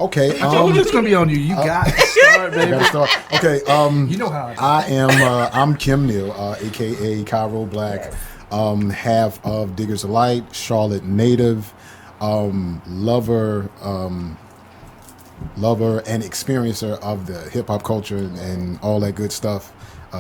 Okay. It's gonna be on you. You got to start, baby. Gotta start. Okay. You know how I am. I'm Kim Neal, aka Cairo Black. Half of Diggers of Light, Charlotte native, lover and experiencer of the hip hop culture and all that good stuff.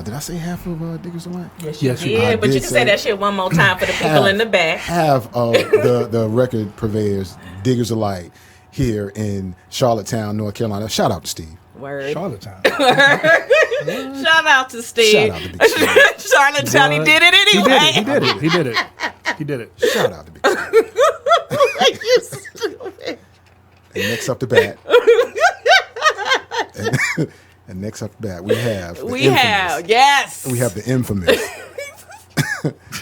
Did I say half of Diggers of Light? Yes, you did. But you can say that shit one more time for the people in the back. Half of the record purveyors, Diggers of Light, here in Charlottetown, North Carolina. Shout out to Steve. Word. Charlottetown. Shout out to Steve. Shout out to Big Steve. Charlottetown, he did it anyway. He did it. Shout out to Big Steve. You stupid. And next up the bat. and next up the bat, we have the yes. We have the infamous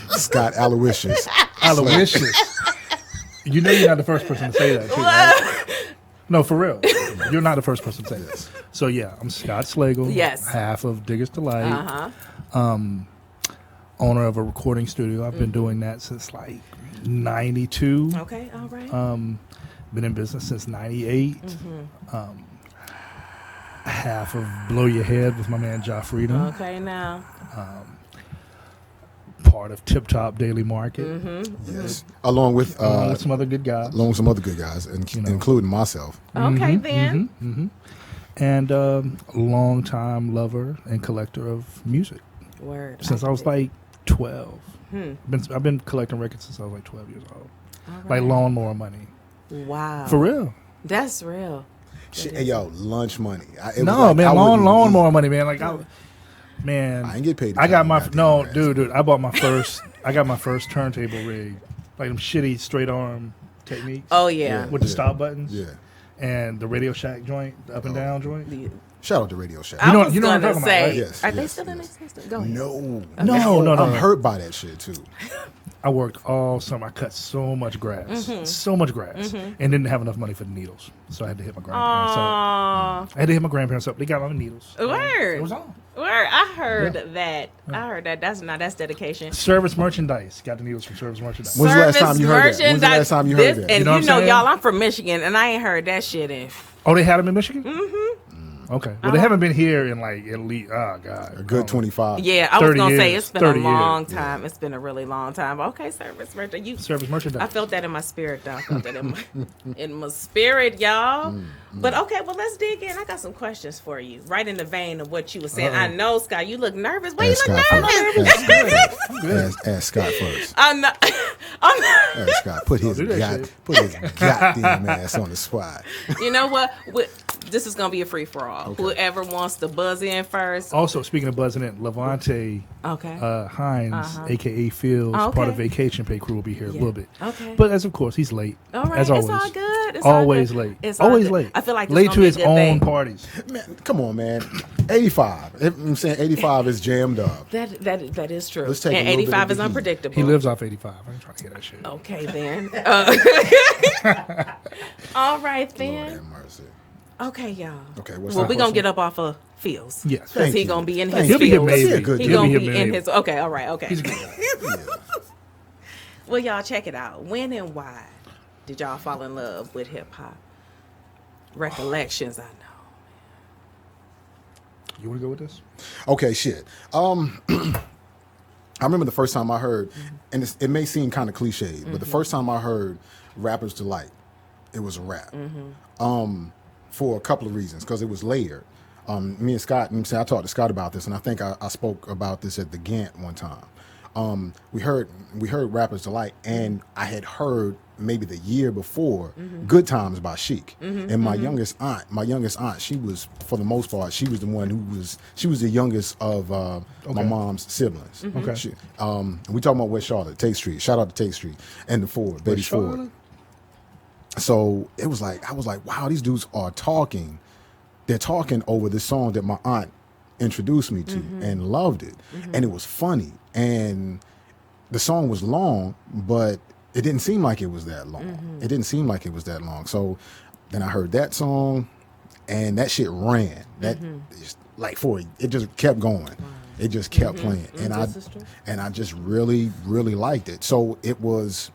Scott Aloysius. Aloysius. You know you're not the first person to say that, too, right? No, for real. You're not the first person to say this. So, yeah, I'm Scott Slagle. Yes. Half of Diggers Delight. Owner of a recording studio. I've been doing that since, 92. Okay, all right. Been in business since 98. Half of Blow Your Head with my man, Ja Freedom. Okay, now. Part of Tip Top Daily Market. Yes. Along with some other good guys. Including myself. Okay, then. And long-time lover and collector of music. Word. Since I was 12. I've been collecting records since I was 12 years old. Right. Lawnmower money. Wow. For real. That's real. Shit, hey, yo, lunch money. Lawnmower money, man. I ain't get paid. I got my dude. I bought my first. I got my first turntable rig, like them shitty straight arm techniques. Oh yeah. With the stop buttons. Yeah. And the Radio Shack joint, the up and down joint. Shout out to Radio Shack. I was you know what I'm gonna talking say, about, right? Yes, are they still in existence? Go ahead. No. I'm hurt by that shit too. I worked all summer. I cut so much grass, and didn't have enough money for the needles, so I had to hit my grandparents up. They got all the needles. Word. It was on. Word. I heard that. That's dedication. Service merchandise. Got the needles from Service merchandise. When's the last time you heard that? When's the last time you heard that? And You know what I'm saying? y'all, I'm from Michigan, and I ain't heard that shit in. Oh, they had them in Michigan? Okay. Well, they haven't been here in at least, oh, God. A good 25. Yeah, I was going to say years, it's been a 30 long years. time. It's been a really long time. Okay, service merchandise. I felt that in my spirit, though. I felt that in my spirit, y'all. But okay, well, let's dig in. I got some questions for you, right in the vein of what you were saying. I know, Scott, you look nervous. Why you look nervous? Ask Scott first. I'm not. Ask Scott. Put his goddamn ass on the spot. You know what? This is going to be a free-for-all. Okay. Whoever wants to buzz in first. Also, speaking of buzzing in, Levante Hines, a.k.a. Fields, part of Vacation Pay crew will be here a little bit. Okay. But as of course, he's late. All right. As always. It's all good. It's always all good. late. It's always good. late. I feel like late to his own thing. parties. Man, come on, man. 85. I'm saying 85 is jammed up. That is true. Let's take and 85 is unpredictable. He lives off 85. I'm trying to hear that shit. Okay, then. All right, then. Lord have mercy. Okay, y'all. Okay, well, we're going to get up off of Fields. Yes. Because he's going to be in his He'll be here fields. maybe. He's going to be in his... Okay, all right, okay. He's a good guy. Well, y'all, check it out. When and why did y'all fall in love with hip-hop? Recollections, I know. You want to go with this? Okay, shit. I remember the first time I heard, and it may seem kind of cliche, but the first time I heard Rapper's Delight, it was a rap. For a couple of reasons, because it was later. Me and Scott, I talked to Scott about this, and I think I spoke about this at the Gantt one time. We heard Rapper's Delight, and I had heard maybe the year before Good Times by Chic. And my youngest aunt, she was, for the most part, she was the one she was the youngest of my mom's siblings. Okay. We talking about West Charlotte, Tate Street. Shout out to Tate Street and the Ford, Betty Ford. So it was I was like, wow, these dudes are talking. They're talking over this song that my aunt introduced me to and loved it. And it was funny. And the song was long, but it didn't seem like it was that long. It didn't seem like it was that long. So then I heard that song and that shit ran. That it just kept going. It just kept playing. And I just really, really liked it. So it was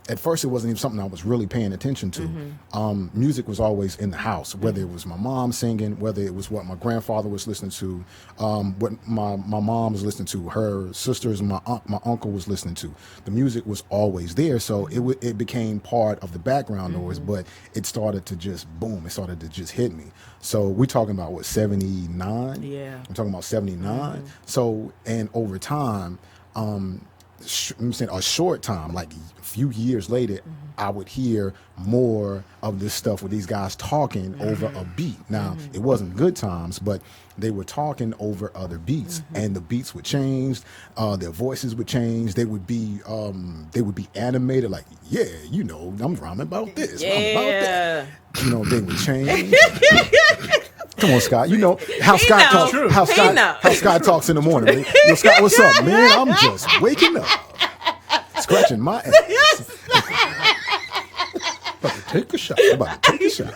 at first it wasn't even something I was really paying attention to. Music was always in the house, whether it was my mom singing, whether it was what my grandfather was listening to, what my mom was listening to, her sisters and my uncle was listening to. The music was always there, so it became part of the background noise, but it started to just boom, it started to just hit me. So we're talking about what, 79? Yeah. I'm talking about 79. So, and over time, I'm saying a short time, like a few years later, I would hear more of this stuff with these guys talking over a beat. Now, it wasn't good times, but they were talking over other beats, and the beats would change, their voices would change. They would be animated, like, yeah, you know, I'm rhyming about this, rhyming about that. You know, they would change. Come on, Scott. You know how Scott talks. How Scott talks in the morning. Yo, Scott, what's up, man? I'm just waking up, scratching my ass. About to take a shot. About to take a shot.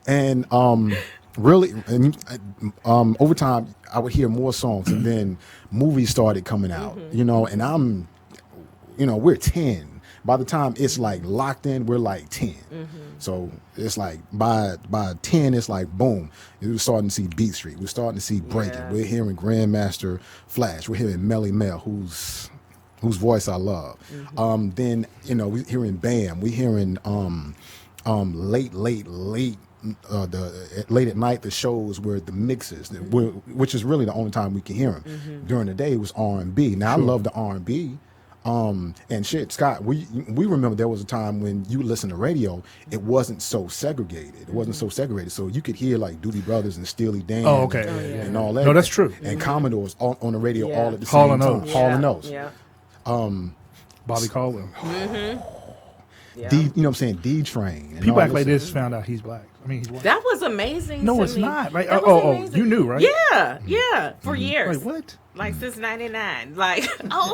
And really, over time, I would hear more songs, and then movies started coming out. You know, and we're 10. By the time it's like locked in, we're like 10. So it's like by 10, it's like boom. We're starting to see Beat Street. We're starting to see Breaking. Yeah. We're hearing Grandmaster Flash. We're hearing Melly Mel, whose voice I love. Then we're hearing Bam. We're hearing late at night, the shows were the mixes, which is really the only time we can hear them. During the day, it was R&B. Now I love the R&B. And shit, Scott, we remember there was a time when you listen to radio, it wasn't so segregated. So you could hear like Doobie Brothers and Steely Dan. Oh, okay. And all that. No, that's true. And Commodores on the radio all at the Hall same and time. Oates. Hall and Oates. Yeah. Bobby Caldwell. Yeah. D, you know what I'm saying? D-Train. and People all act like this. this found out he's black. I mean, he's white. That was amazing. No, to it's me. not. Like, That was amazing. you knew, right? Yeah, for years. Like, what? Like since '99. Like,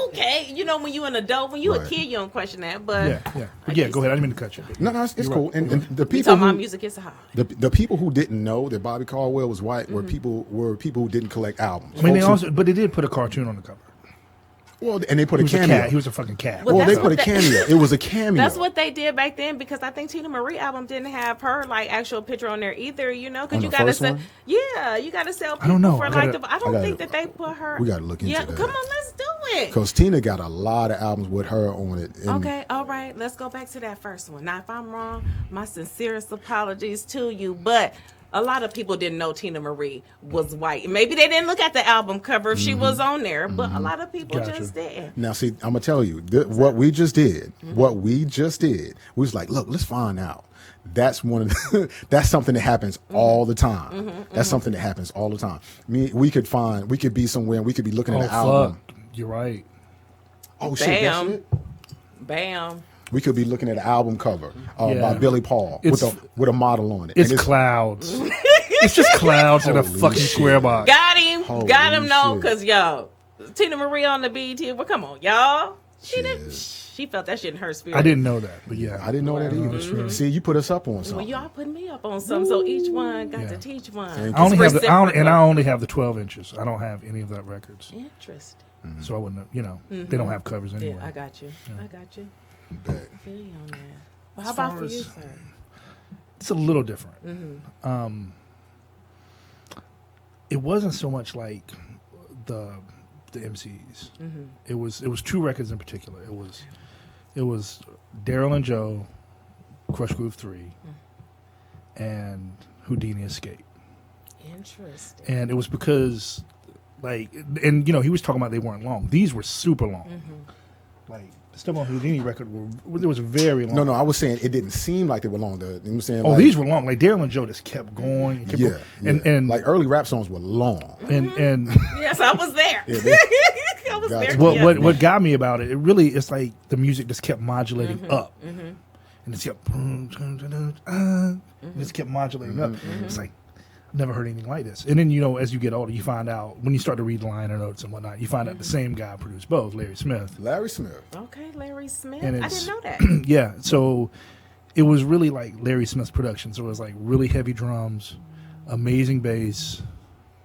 okay, you know, when you an adult, when you a Right. kid, you don't question that. But Yeah. But yeah, go ahead. I didn't mean to cut you. No, it's You're cool. right. And the we people talking about who, music is hard. the people who didn't know that Bobby Caldwell was white were people who didn't collect albums. I mean, Folks who- but they did put a cartoon on the cover. well, and they put He a was a cameo. cat. He was a fucking cat. Well, Well, they that's put a what cameo. It was a cameo. That's what they did back then, because I think Tina Marie album didn't have her like actual picture on there either. You know, On because you the gotta first sell. one? Yeah, you gotta sell people I don't know. for I like gotta- the. I don't gotta- think that they put her. we gotta look into Yeah, that. come on, let's do it. Because Tina got a lot of albums with her on it. And Okay, all right. Let's go back to that first one. Now, if I'm wrong, my sincerest apologies to you. But a lot of people didn't know Tina Marie was white. Maybe they didn't look at the album cover if she was on there, but a lot of people Gotcha. just didn't. Now, see, I'm gonna tell you what we just did. We was like, look, let's find out. That's one of the, that's something that happens all the time. That's something that happens all the time. We could be somewhere and we could be looking at Oh, the album. fuck. You're right. Oh shit, that's Bam. it. Bam. We could be looking at an album cover Yeah. by Billy Paul It's- with a model on it. It's And clouds. It's just clouds in a Holy fucking shit. square box. Got him. Holy Got him, no, shit. because, yo, Tina Marie on the BET. Well, come on, y'all. She didn't. Shit. She felt that shit in her spirit. I didn't know that, but yeah. I didn't know that either. See, you put us up on Well, something. y'all put me up on something, so each one got to teach one. Thank I only It's have reciprocal. I only have the 12 inches. I don't have any of that records, Interesting. so I wouldn't. They don't have covers anyway. Yeah, I got you. I got you. Bet. I feel you on that. Well, how As about far for you, as- sir? It's a little different. It wasn't so much like the MCs. It was two records in particular. It was Daryl and Joe, Crush Groove 3, and Houdini Escape. Interesting. And it was because, like, and he was talking about they weren't long. These were super long. Like the Step on Houdini record it was very long. No, I was saying it didn't seem like they were long. You know what I'm saying? Oh, Like, these were long. Like Daryl and Joe just kept going. And kept yeah, going. yeah. And like early rap songs were long. and Yes, I was there. Yeah, I was Gotcha. there. what yes. what got me about it? It really it's like the music just kept modulating up, and it kept and it just kept modulating up. It's like I've never heard anything like this. And then as you get older, you find out when you start to read the liner notes and whatnot, you find out the same guy produced both, Larry Smith. Larry Smith. Okay, Larry Smith. And I it's- didn't know that. Yeah, so it was really like Larry Smith's production. So it was like really heavy drums, amazing bass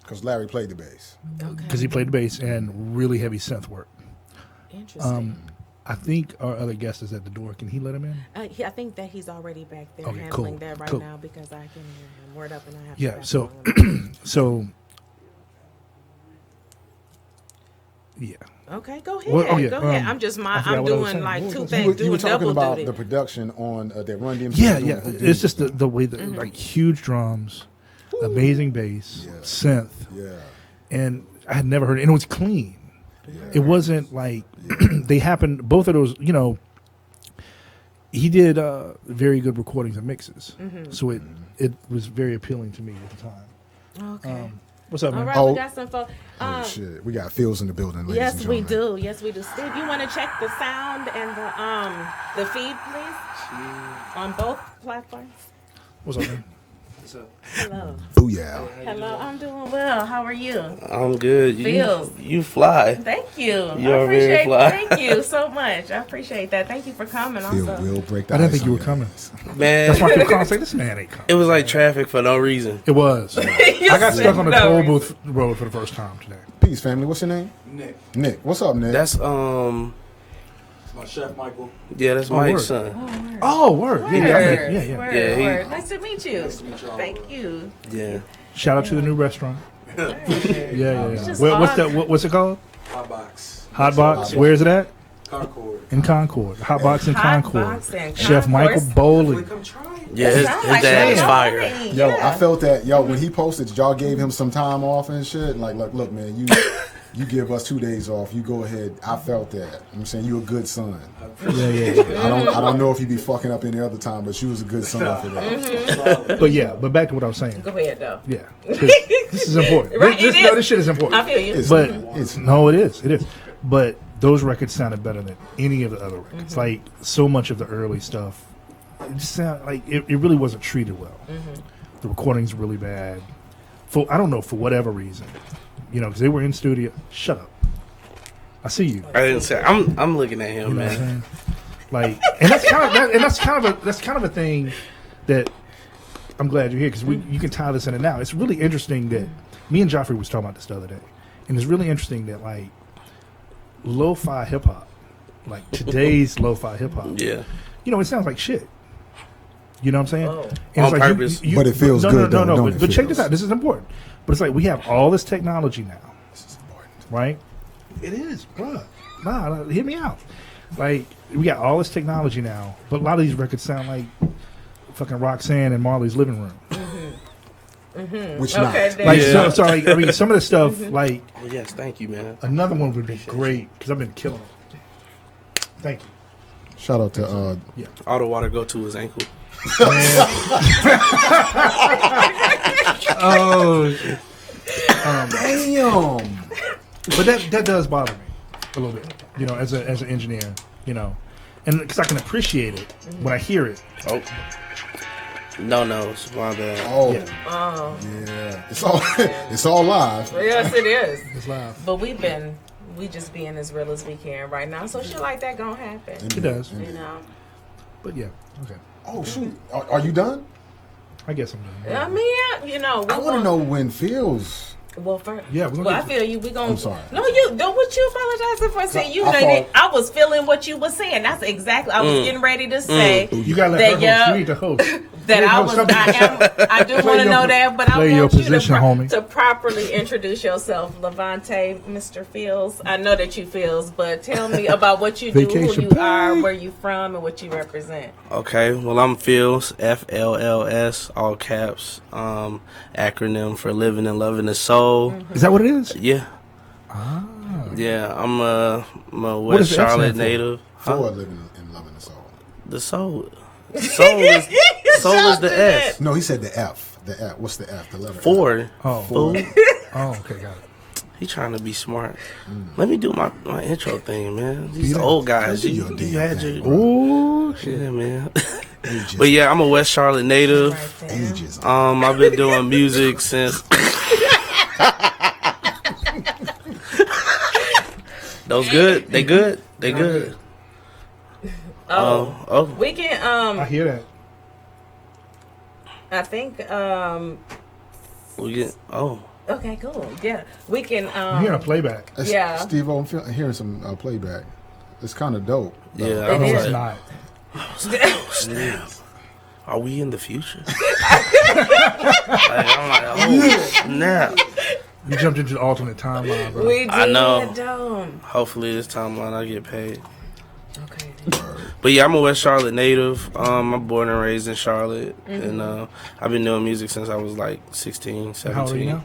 Because Larry played the bass. Okay. because he played the bass and really heavy synth work. Interesting. I think our other guest is at the door. Can he let him in? I think that he's already back there Okay, handling cool, that right cool. now because I can hear him. Word up and I have Yeah. to So, so yeah. Okay, go ahead. Well, oh, yeah, Go ahead. I'm just I forgot I'm what I was doing saying. like What two was things, You were doing talking double about duty. the production on that Run DMC. Yeah, doing yeah. Houdini. It's just the way that like huge drums, amazing bass, Yeah. synth, Yeah. and I had never heard it. And it was clean. It wasn't like they happened. Both of those, you know. He did very good recordings and mixes, so it was very appealing to me at the time. Okay. What's up, All man? right, Oh. we got some folks. Oh shit, we got Fields in the building, ladies Yes, and we gentlemen. do. Yes, we do. Steve, you want to check the sound and the feed, please, on both platforms. What's up, man? Hello. Booyah. Hello. I'm doing well. How are you? I'm good. Feels. You fly. Thank you. You I are very appreciate. fly. Thank you so much. I appreciate that. Thank you for coming. Phil Also. will break the I didn't ice think you on were coming. ass. Man, That's why I kept calling. Say, this man ain't coming. it was like traffic for no reason. It was. I got stuck on the toll booth road for the first time today. Peace, family. What's your name? Nick, Nick. What's up, Nick? That's it's my chef Michael. yeah, that's Oh, Mike's word. son. Oh, word. Yeah, yeah, Word. yeah, yeah. Word, Yeah, he- word. Nice to meet you. Nice to meet y'all. Thank you. Yeah. Shout out to the new restaurant. Word. Yeah, yeah, It's yeah. just What's awesome. that? What's it called? Hot box. Hot Box. Where is it at? Concord. In Concord. Hot Box in Hot Concord. Box in Chef Concord. Michael Bowley. Come try it. Yeah, It his sounds like dad is fun. fire. Yo, Yeah. I felt that. Yo, when he posted, y'all gave him some time off and shit. Like, look, man, you give us 2 days off. You go ahead. I felt that. I'm saying you a good son. Yeah, yeah, yeah. I don't know if you be fucking up any other time, but you was a good son for that. Solid. But yeah, but back to what I was saying. Go ahead, though. Yeah. This is important. Right, This, it no, is. this shit is important. I feel you. It's, But it's no, it is. It is. But those records sounded better than any of the other records. Like so much of the early stuff, it just sounded like it really wasn't treated well. The recordings were really bad. I don't know, for whatever reason, you know, because they were in studio. Shut up. I see you. I didn't say. I'm looking at You him, know what I'm man. saying? Like, and that's kind of a thing that I'm glad you're here because you can tie this in and now. It's really interesting that me and Joffrey was talking about this the other day, and it's really interesting that like lo-fi hip hop, like today's lo-fi hip hop, Yeah. you know, it sounds like shit. You know what I'm saying? Oh. And it's On like purpose. But it feels good, though, don't it, But check this Phils? out. This is important. But it's like we have all this technology now, this is important. right? It is, bruh. Nah, hear me out. Like we got all this technology now, but a lot of these records sound like fucking Roxanne and Marley's living room. Which Okay, not? then. Like Yeah. so like I mean, some of the stuff like Oh, yes, thank you, man. another one would be great because I've been killing them. Thank you. Shout out to All the water go to his ankle. Oh, damn. but that does bother me a little bit. You know, as an engineer, you know, and because I can appreciate it when I hear it. Oh. No, it's my bad. Oh Yeah. Oh. yeah, it's all live. Yes, it is. It's live. But we just being as real as we can right now. So shit like that gonna happen. It does. You know. But yeah, okay. Oh shoot, are you done? I guess I'm done. I mean, you know. I want to know when Phil's. Well, first, Yeah, we're gonna well, I get feel you. We gonna. I'm sorry. No, you don't. What you apologizing for? Saying you I know, thought- I was feeling what you were saying. That's exactly. I was getting ready to say You gotta let that. her host. Yeah, You need to host. that You I know was. something. I do want to your- know that, but I play want your you position, homie. to properly introduce yourself, Levante, Mr. Fields. I know that you Fields, but tell me about what you do, Vacation who you are, pay. where you from, and what you represent. Okay, well, I'm Phils, FLLS, all caps, acronym for Living and Loving the Soul. Is that what it is? Yeah. Ah. Yeah, I'm a does West the F Charlotte stand for? native. For living and loving the soul. The soul. Soul is the S. No, he said the F. The F. What's the F? The letter F. Four. Oh. Fool. Oh, okay, got it. He trying to be smart. Let me do my intro thing, man. These Yeah. old guys. Do You, your you damn had thing, your. bro. Oh, shit. Yeah, man. Ages. But yeah, I'm a West Charlotte native. Right there. Ages. I've been doing music since. Those good? They good? They good? Oh. We can. I hear that. I think. We get. Oh. Okay, cool. Yeah, we can. I'm hearing a playback. Yeah. Steve, I'm hearing some playback. It's kind of dope. though. Yeah, I It was is. It's like, not. snap. Are we in the future? I'm like, oh snap. You jumped into the alternate timeline, bro. We did. I know. Dumb. Hopefully this timeline I get paid. Okay. But yeah, I'm a West Charlotte native. I'm born and raised in Charlotte, and I've been doing music since I was like 16, 17. How old are you now?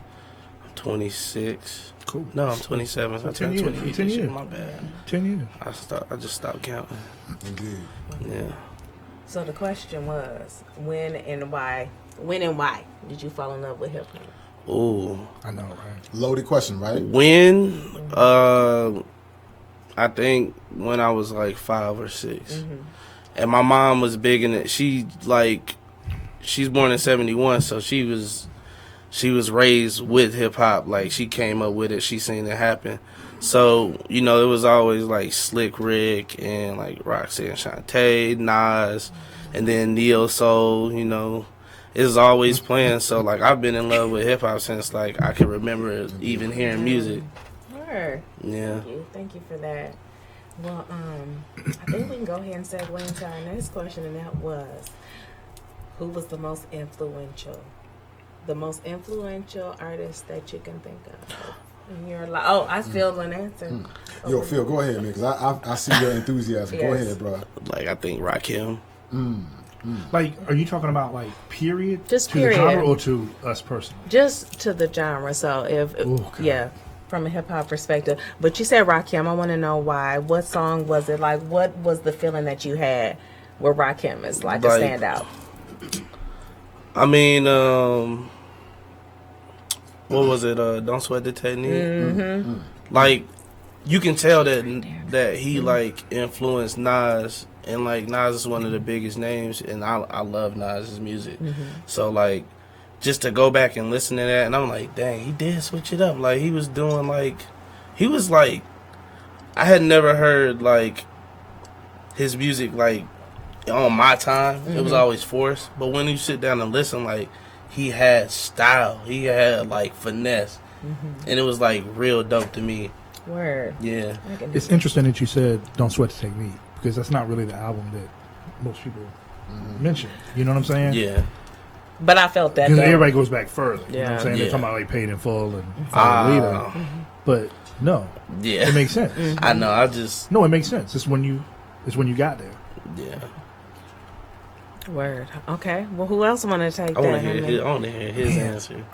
26. Cool. No, I'm 27. I 10 turned years. 28 10 this year. years. My bad. 10 years. I just stopped counting. Indeed. Yeah. So the question was, when and why did you fall in love with hip hop? Ooh. I know, right? Loaded question, right? When? I think when I was like 5 or 6, and my mom was big in it. She's born in '71, so she was raised with hip hop. Like she came up with it. She seen it happen. So it was always like Slick Rick and like Roxanne Shante, Nas, and then Neo Soul. It was always playing. So like I've been in love with hip hop since like I can remember even hearing music. Sure. Yeah. Thank you for that. Well, I think we can go ahead and segue into our next question, and that was, who was the most influential artist that you can think of? And you're like, oh, I feel an answer. Yo, Phil, go ahead, man, because I see your enthusiasm. Go Yes. ahead, bro. Like I think Rakim. Like, are you talking about like period? Just to period. the genre or to us personally? Just to the genre. So Okay. from a hip hop perspective. But you said Rakim. I want to know why. What song was it? Like, what was the feeling that you had where Rakim is like a Like, standout? I mean, what was it? Don't Sweat the Technique. Like, you can tell that he like influenced Nas, and like Nas is one of the biggest names, and I love Nas's music. So like, just to go back and listen to that, and I'm like, dang, he did switch it up. Like he was doing like, I had never heard like his music like on my time. It was always forced, but when you sit down and listen, like he had style, he had like finesse, and it was like real dope to me. Word. Yeah. I can do It's that. interesting that you said "Don't Sweat the Technique" because that's not really the album that most people mention. You know what I'm saying? Yeah. But I felt that. Because Though. everybody goes back further. You know what Yeah. I'm saying? Yeah. They're talking about like Paid in Full and Follow the Leader. But no, Yeah. it makes sense. I know. I just No, it makes sense. It's when you got there. yeah. Word. Okay. Well, who else want to take I that? want to hear his answer.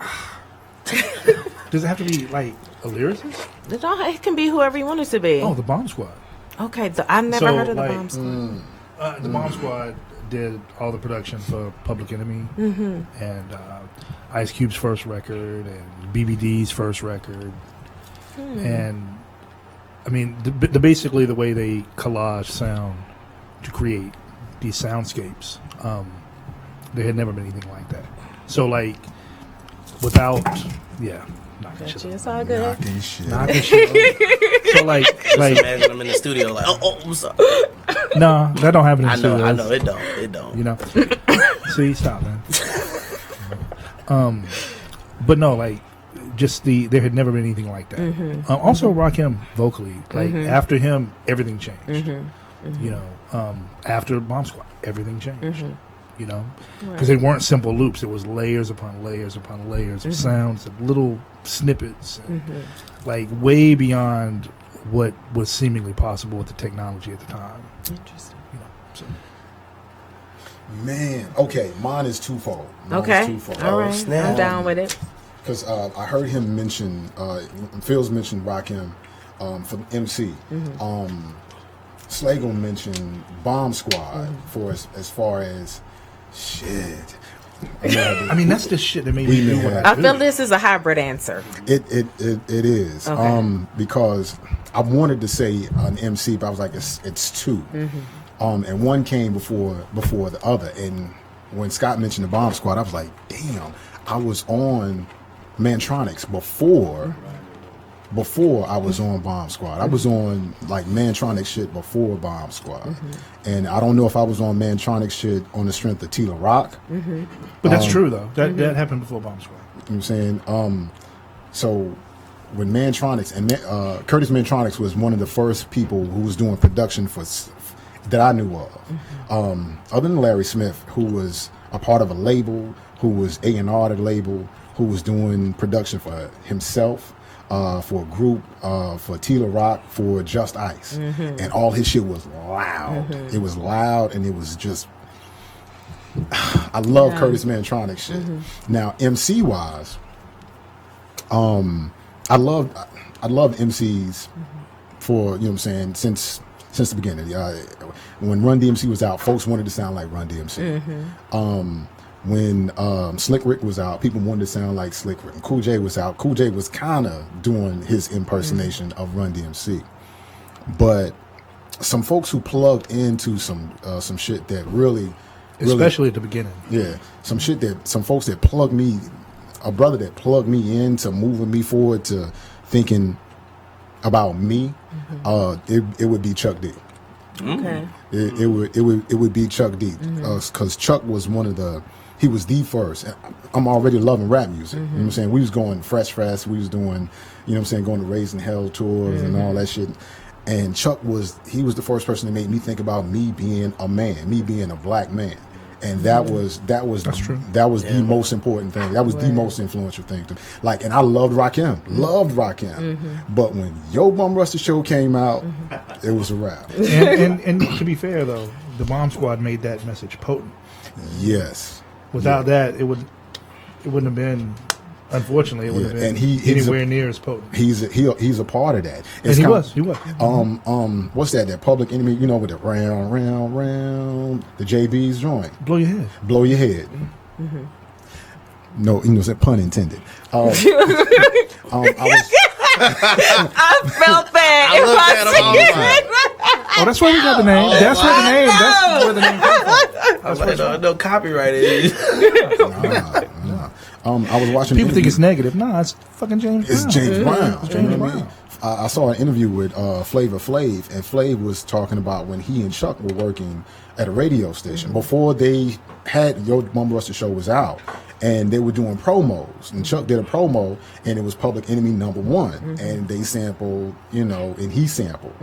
Does it have to be like a lyricist? It can be whoever you want it to be. Oh, the Bomb Squad. Okay. I've never So, heard of the like, Bomb Squad. The Bomb Squad did all the production for Public Enemy and Ice Cube's first record and BBD's first record. And I mean, basically the way they collage sound to create these soundscapes, there had never been anything like that. So like, without, knocking Gotcha. shit It's over. all good. Knocking shit. Knocking shit over. So like, Imagine I'm in the studio like, oh, I'm sorry. no, that don't happen in I know, studios. it don't. You know, see, stop, man. But no, like, just there had never been anything like that. Also, Rakim vocally, like after him, everything changed. You know, after Bomb Squad, everything changed. You know, because they weren't simple loops; it was layers upon layers upon layers of sounds, and little snippets, and, like way beyond what was seemingly possible with the technology at the time. Interesting. You know, so. Man, okay, mine is twofold. Okay. All right. snap. I'm down with it. Because I heard him mention, Phil's mentioned Rakim for MC. Slagle mentioned Bomb Squad for as far as shit. I mean, that's the shit that made We me do may what have- I I do. feel this is a hybrid answer. It is Okay. because I wanted to say an MC, but I was like, it's two, and one came before the other. And when Scott mentioned the Bomb Squad, I was like, damn, I was on Mantronics before I was on Bomb Squad. I was on like Mantronics shit before Bomb Squad, and I don't know if I was on Mantronics shit on the strength of Tila Rock. But that's true though. That happened before Bomb Squad. You know what I'm saying? So when Mantronics and Curtis Mantronics was one of the first people who was doing production that I knew of. Other than Larry Smith, who was a part of a label, who was A&R at a label, who was doing production for himself, for a group, for Tila Rock, for Just Ice, and all his shit was loud. It was loud, and it was just. I love Curtis Mantronics shit. Now, MC wise, I love MCs for, you know what I'm saying, since the beginning. When Run DMC was out, folks wanted to sound like Run DMC. When Slick Rick was out, people wanted to sound like Slick Rick. When Cool J was out, Cool J was kind of doing his impersonation of Run DMC. But some folks who plugged into some shit that really, especially at the beginning. Yeah, some folks that plugged me, a brother that plugged me into moving me forward to thinking about me. It would be Chuck D. Okay. It would be Chuck D. Because Chuck was he was the first. I'm already loving rap music. You know what I'm saying? We was going Fresh. We was doing, you know what I'm saying, going to Raising Hell tours and all that shit. And Chuck was the first person that made me think about me being a man, me being a black man. And that was That's true. That was the most important thing. That was the most influential thing. And I loved Rakim. But when Yo Bum Rusta Show came out, it was a wrap. And to be fair though, the Bomb Squad made that message potent. Yes. Without that, it wouldn't have been. Unfortunately, it wouldn't have been anywhere near as potent. He's a part of that. And he was. What's that? That Public Enemy, you know, with the round, the JB's joint. Blow your head. No, that pun intended. I felt that. I looked at him, I was like, Oh, that's where we got the name. That's where the name comes from. I was like, no copyright it. I was watching. People think it's negative. Nah, it's fucking James Brown. It's James Brown. It's James You know what I Brown. mean? I saw an interview with Flavor Flav, and Flav was talking about when he and Chuck were working at a radio station before they had Yo Bum Rusta Show was out, and they were doing promos. And Chuck did a promo, and it was Public Enemy #1, and they sampled, and he sampled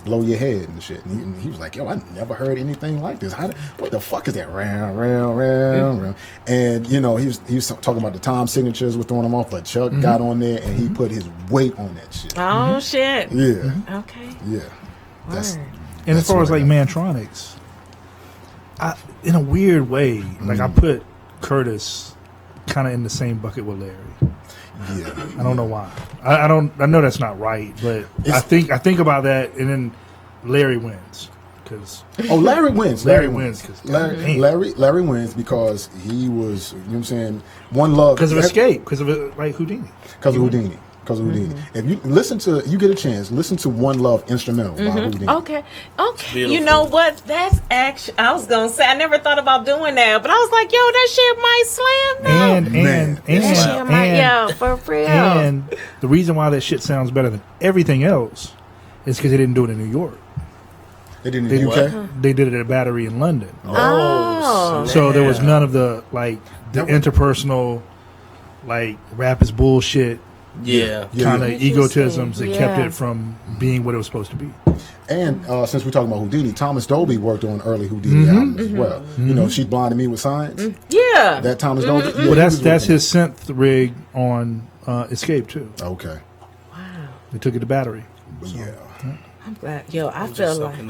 "Blow Your Head" and shit. And he was like, "Yo, I never heard anything like this. What the fuck is that? Round, round, round, round." And he was talking about the time signatures were throwing him off, but Chuck got on there and he put his weight on that shit. Oh shit. Yeah. Okay. Yeah. That's. And as far as like Mantronics, in a weird way, like I put Curtis kind of in the same bucket with Larry. Yeah. I don't know why. I know that's not right, but I think about that, and then Larry wins because Larry wins. Larry wins because Larry wins because he was, you know what I'm saying, One Love because of Escape, because of like Houdini. Because of Houdini. If you get a chance, listen to One Love instrumental by Houdini. Okay. You know what? That's actually, I was gonna say, I never thought about doing that, but I was like, yo, that shit might slam now. For real. And the reason why that shit sounds better than everything else is because they didn't do it in New York. They did it in the UK? They did it at Battery in London. Oh. So there was none of the interpersonal, rap is bullshit. Kind of egotisms that kept it from being what it was supposed to be. And since we're talking about Houdini, Thomas Dolby worked on early Houdini albums as well. She Blinded Me with Science. Yeah. That Thomas Dolby. Yeah, well, that's his synth rig on Escape too. Okay. Wow. They took it to Battery. Yeah. I'm glad. Yo, I feel like. I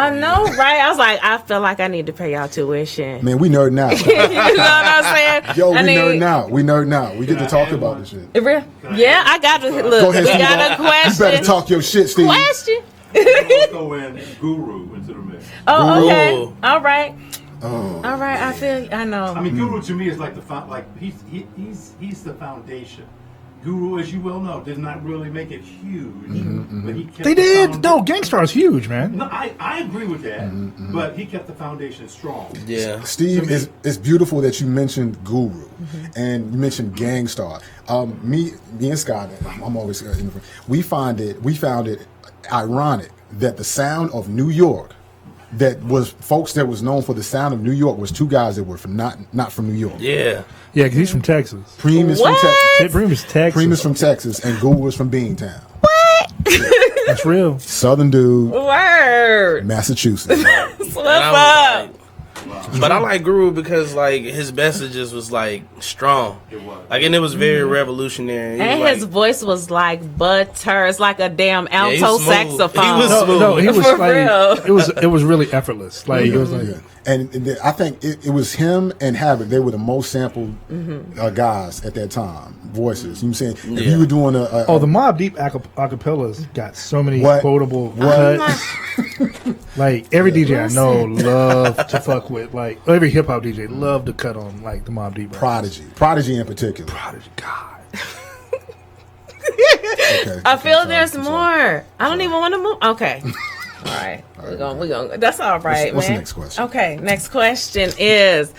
know, right? I was like, I feel like I need to pay y'all tuition. Man, we nerding out. You know what I'm saying? Yo, we nerding out. We get to talk about this shit. Yeah, I got to look. Go ahead, we Steve. got a question. You better talk your shit, Steve. Question. Throw in Guru into the mix. Oh, okay. All right. All right. I feel. I know. I mean, Guru to me is like he's the foundation. Guru, as you well know, did not really make it huge, but he kept. They did. No, Gangstar is huge, man. No, I agree with that, but he kept the foundation strong. Yeah, Steve, it's beautiful that you mentioned Guru and you mentioned Gangstar. Me and Scott, I'm always we found it ironic that the sound of New York that was folks that was known for the sound of New York was two guys that were from not from New York. Yeah. Yeah, because he's from Texas. Preem is What? from Texas. Preem is Texas. Preem is from Texas, and Goo was from Beantown. That's real. Southern dude, Word. Massachusetts. What's And I up? was like, but I like Guru because like his messages was like strong. It was. Like, and it was very revolutionary. He And was, his voice was like butter. It's like a damn he alto was smooth. saxophone. He was No, smooth. no, he was For like real. it was really effortless. Like it was like Yeah. And I think it was him and Havoc. They were the most sampled guys at that time. Voices. You know what I'm saying? If Yeah. you were doing oh, the Mobb Deep acapellas got so many What? quotable What? cuts. Like every DJ I know love to fuck with. Like every hip hop DJ love to cut on like the Mobb Deep. Prodigy in particular. Prodigy, God. Okay. I feel sorry, there's I'm more. sorry. I don't even want to move. Okay. All right. We're going. That's all right, What's the man. next question? Okay. Next question is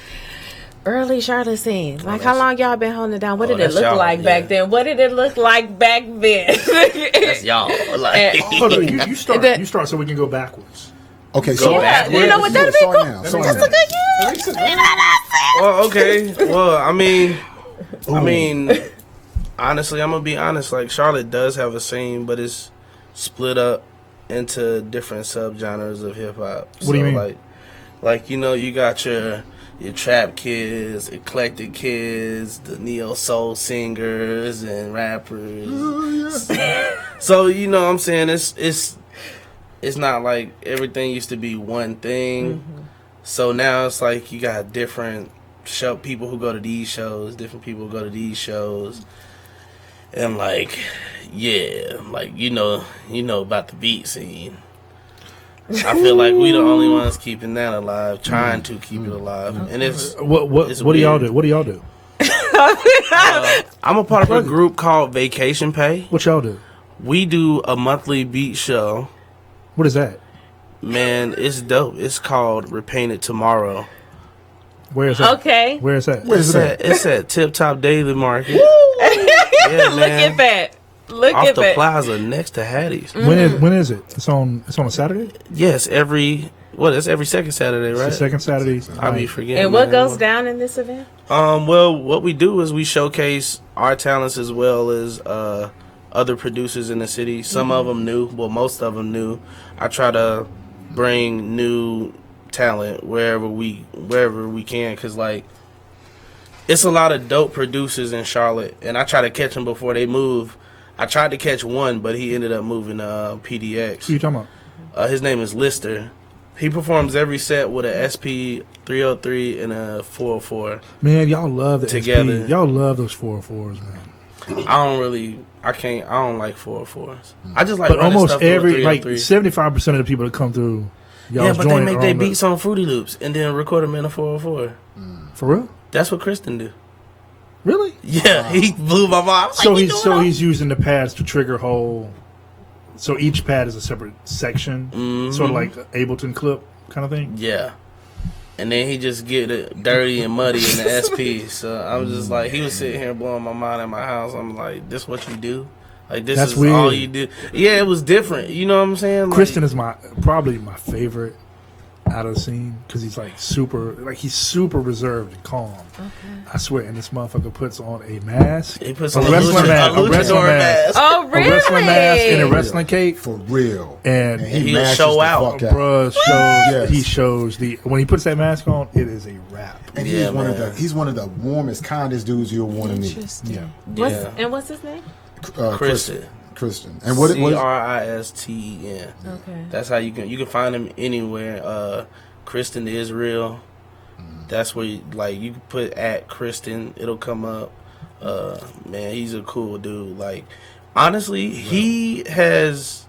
early Charlotte scene. Like, how long y'all been holding it down? What did it that's look y'all, like yeah. back then? What did it look like back then? That's y'all. Like, Hold on, you start. The- You start so we can go backwards. Okay, so back. You know what? That'd be Start cool. now. Start That's now. a good year. well, okay. Well, I mean, honestly, I'm gonna be honest. Like, Charlotte does have a scene, but it's split up into different subgenres of hip hop. What do you mean? Like you know, you got your trap kids, eclectic kids, the neo soul singers and rappers. So you know what I'm saying, it's not like everything used to be one thing. So now it's like you got different people who go to these shows, different people who go to these shows. And like, yeah, like you know about the beat scene. I feel like we the only ones keeping that alive, trying to keep it alive. And it's What it's do y'all weird. do? What do y'all do? I'm a part of a group called Vacation Pay. What y'all do? We do a monthly beat show. What is that? Man, it's dope. It's called Repainted Tomorrow. Where is that? Okay. Where is that? It's at Tip Top Daily Market. Yeah, Look man. at that. Look Off at the that. plaza next to Hattie's. When is it? It's on a Saturday. Yes, it's every second Saturday, It's right? the second Saturday. I be forgetting. And what man. goes down in this event? Well, what we do is we showcase our talents as well as other producers in the city. Some of them new, well, most of them new. I try to bring new talent wherever we can, cause like it's a lot of dope producers in Charlotte, and I try to catch them before they move. I tried to catch one, but he ended up moving to PDX. Who you talking about? His name is Lister. He performs every set with a SP 303 and a 404. Man, y'all love the Together. SP. Y'all love those 404s, man. I don't like 404s. I just like But running almost stuff through a every, like 303. 75% of the people that come through, Yeah, y'all's but they joint make are their on the- beats on Fruity Loops and then record them in a 404. For real? That's what Kristen do. Really? Yeah, he blew my mind. I was So like, he's using the pads to trigger whole. So each pad is a separate section, sort of like Ableton clip kind of thing. yeah. And then he just get it dirty and muddy in the SP. So I was just like, he was sitting here blowing my mind at my house. I'm like, this what you do? Like, this That's is all weird. you do? Yeah, it was different. You know what I'm saying? Like, Kristen is probably my favorite out of the scene because he's super reserved and calm. Okay. I swear, and this motherfucker puts on a mask, he puts a on a wrestling mask, luchador mask. Oh, really? a wrestling mask, and a wrestling cape, For real. and He'll mashes show the out. fuck bruh Yes. shows when he puts that mask on, it is a wrap. And Yeah, he's one of the warmest, kindest dudes you'll want to meet. Interesting. Yeah. Yeah. What's his name? Kristen. Kristen. And what is Kristen. Okay. That's how you can find him anywhere. Kristen Israel. That's where you can put at Kristen, it'll come up. Man, he's a cool dude. Like, honestly, he's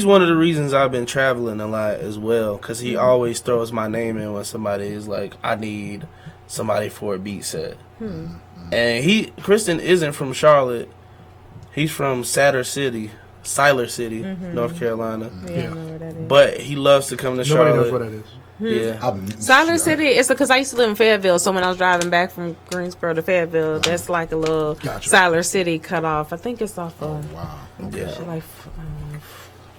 one of the reasons I've been traveling a lot as well, because he always throws my name in when somebody is like, I need somebody for a beat set. And Kristen isn't from Charlotte. He's from Siler City, North Carolina. Yeah, I know where that is. But he loves to come to Nobody Charlotte. knows what that is. Yeah. Siler City, it's because I used to live in Fayetteville, so when I was driving back from Greensboro to Fayetteville, that's like a little Gotcha. Siler City cut off. I think it's off of Wow. Yeah. like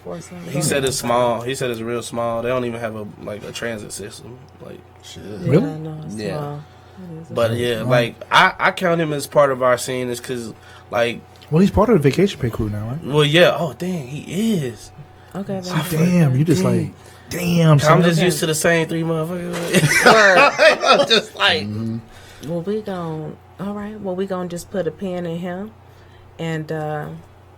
for something. He said it's small. He said it's real small. They don't even have a transit system. Like, Shit. Really? I know, it's Yeah. small. It is a but small- yeah, like I count him as part of our scene, is because like, Well, he's part of the vacation pay crew now, right? well, yeah. Oh, dang, he is. Okay. Oh, damn, you just like, damn. I'm just Okay. used to the same three motherfuckers. Word. I'm just like, Well, we gon' all right. Well, we gonna just put a pin in him, and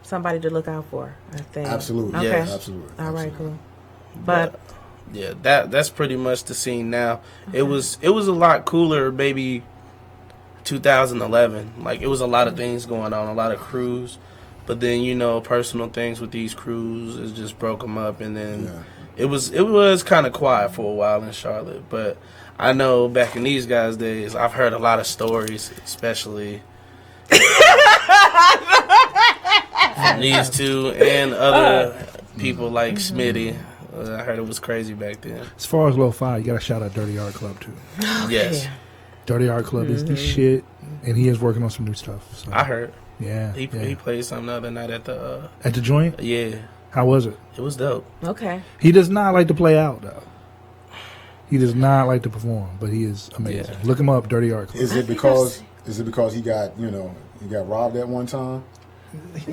somebody to look out for. I think. Absolutely. Okay. Yes. Absolutely. All right. Absolutely. Cool. But yeah, that's pretty much the scene now. It was a lot cooler, maybe 2011. Like, it was a lot of things going on, a lot of crews, but then, you know, personal things with these crews, it just broke them up, and then Yeah. it was kind of quiet for a while in Charlotte. But I know back in these guys' days, I've heard a lot of stories, especially from these two and other people like Smitty. I heard it was crazy back then. As far as lo-fi, you got to shout out Dirty Art Club too. Yes, Dirty Art Club is the shit, and he is working on some new stuff. So, I heard. yeah, He yeah. played something the other night at the At the joint. yeah. How was it? It was dope. okay. He does not like to play out though. He does not like to perform, but he is amazing. Yeah. Look him up, Dirty Art Club. Is it because he got he got robbed at one time?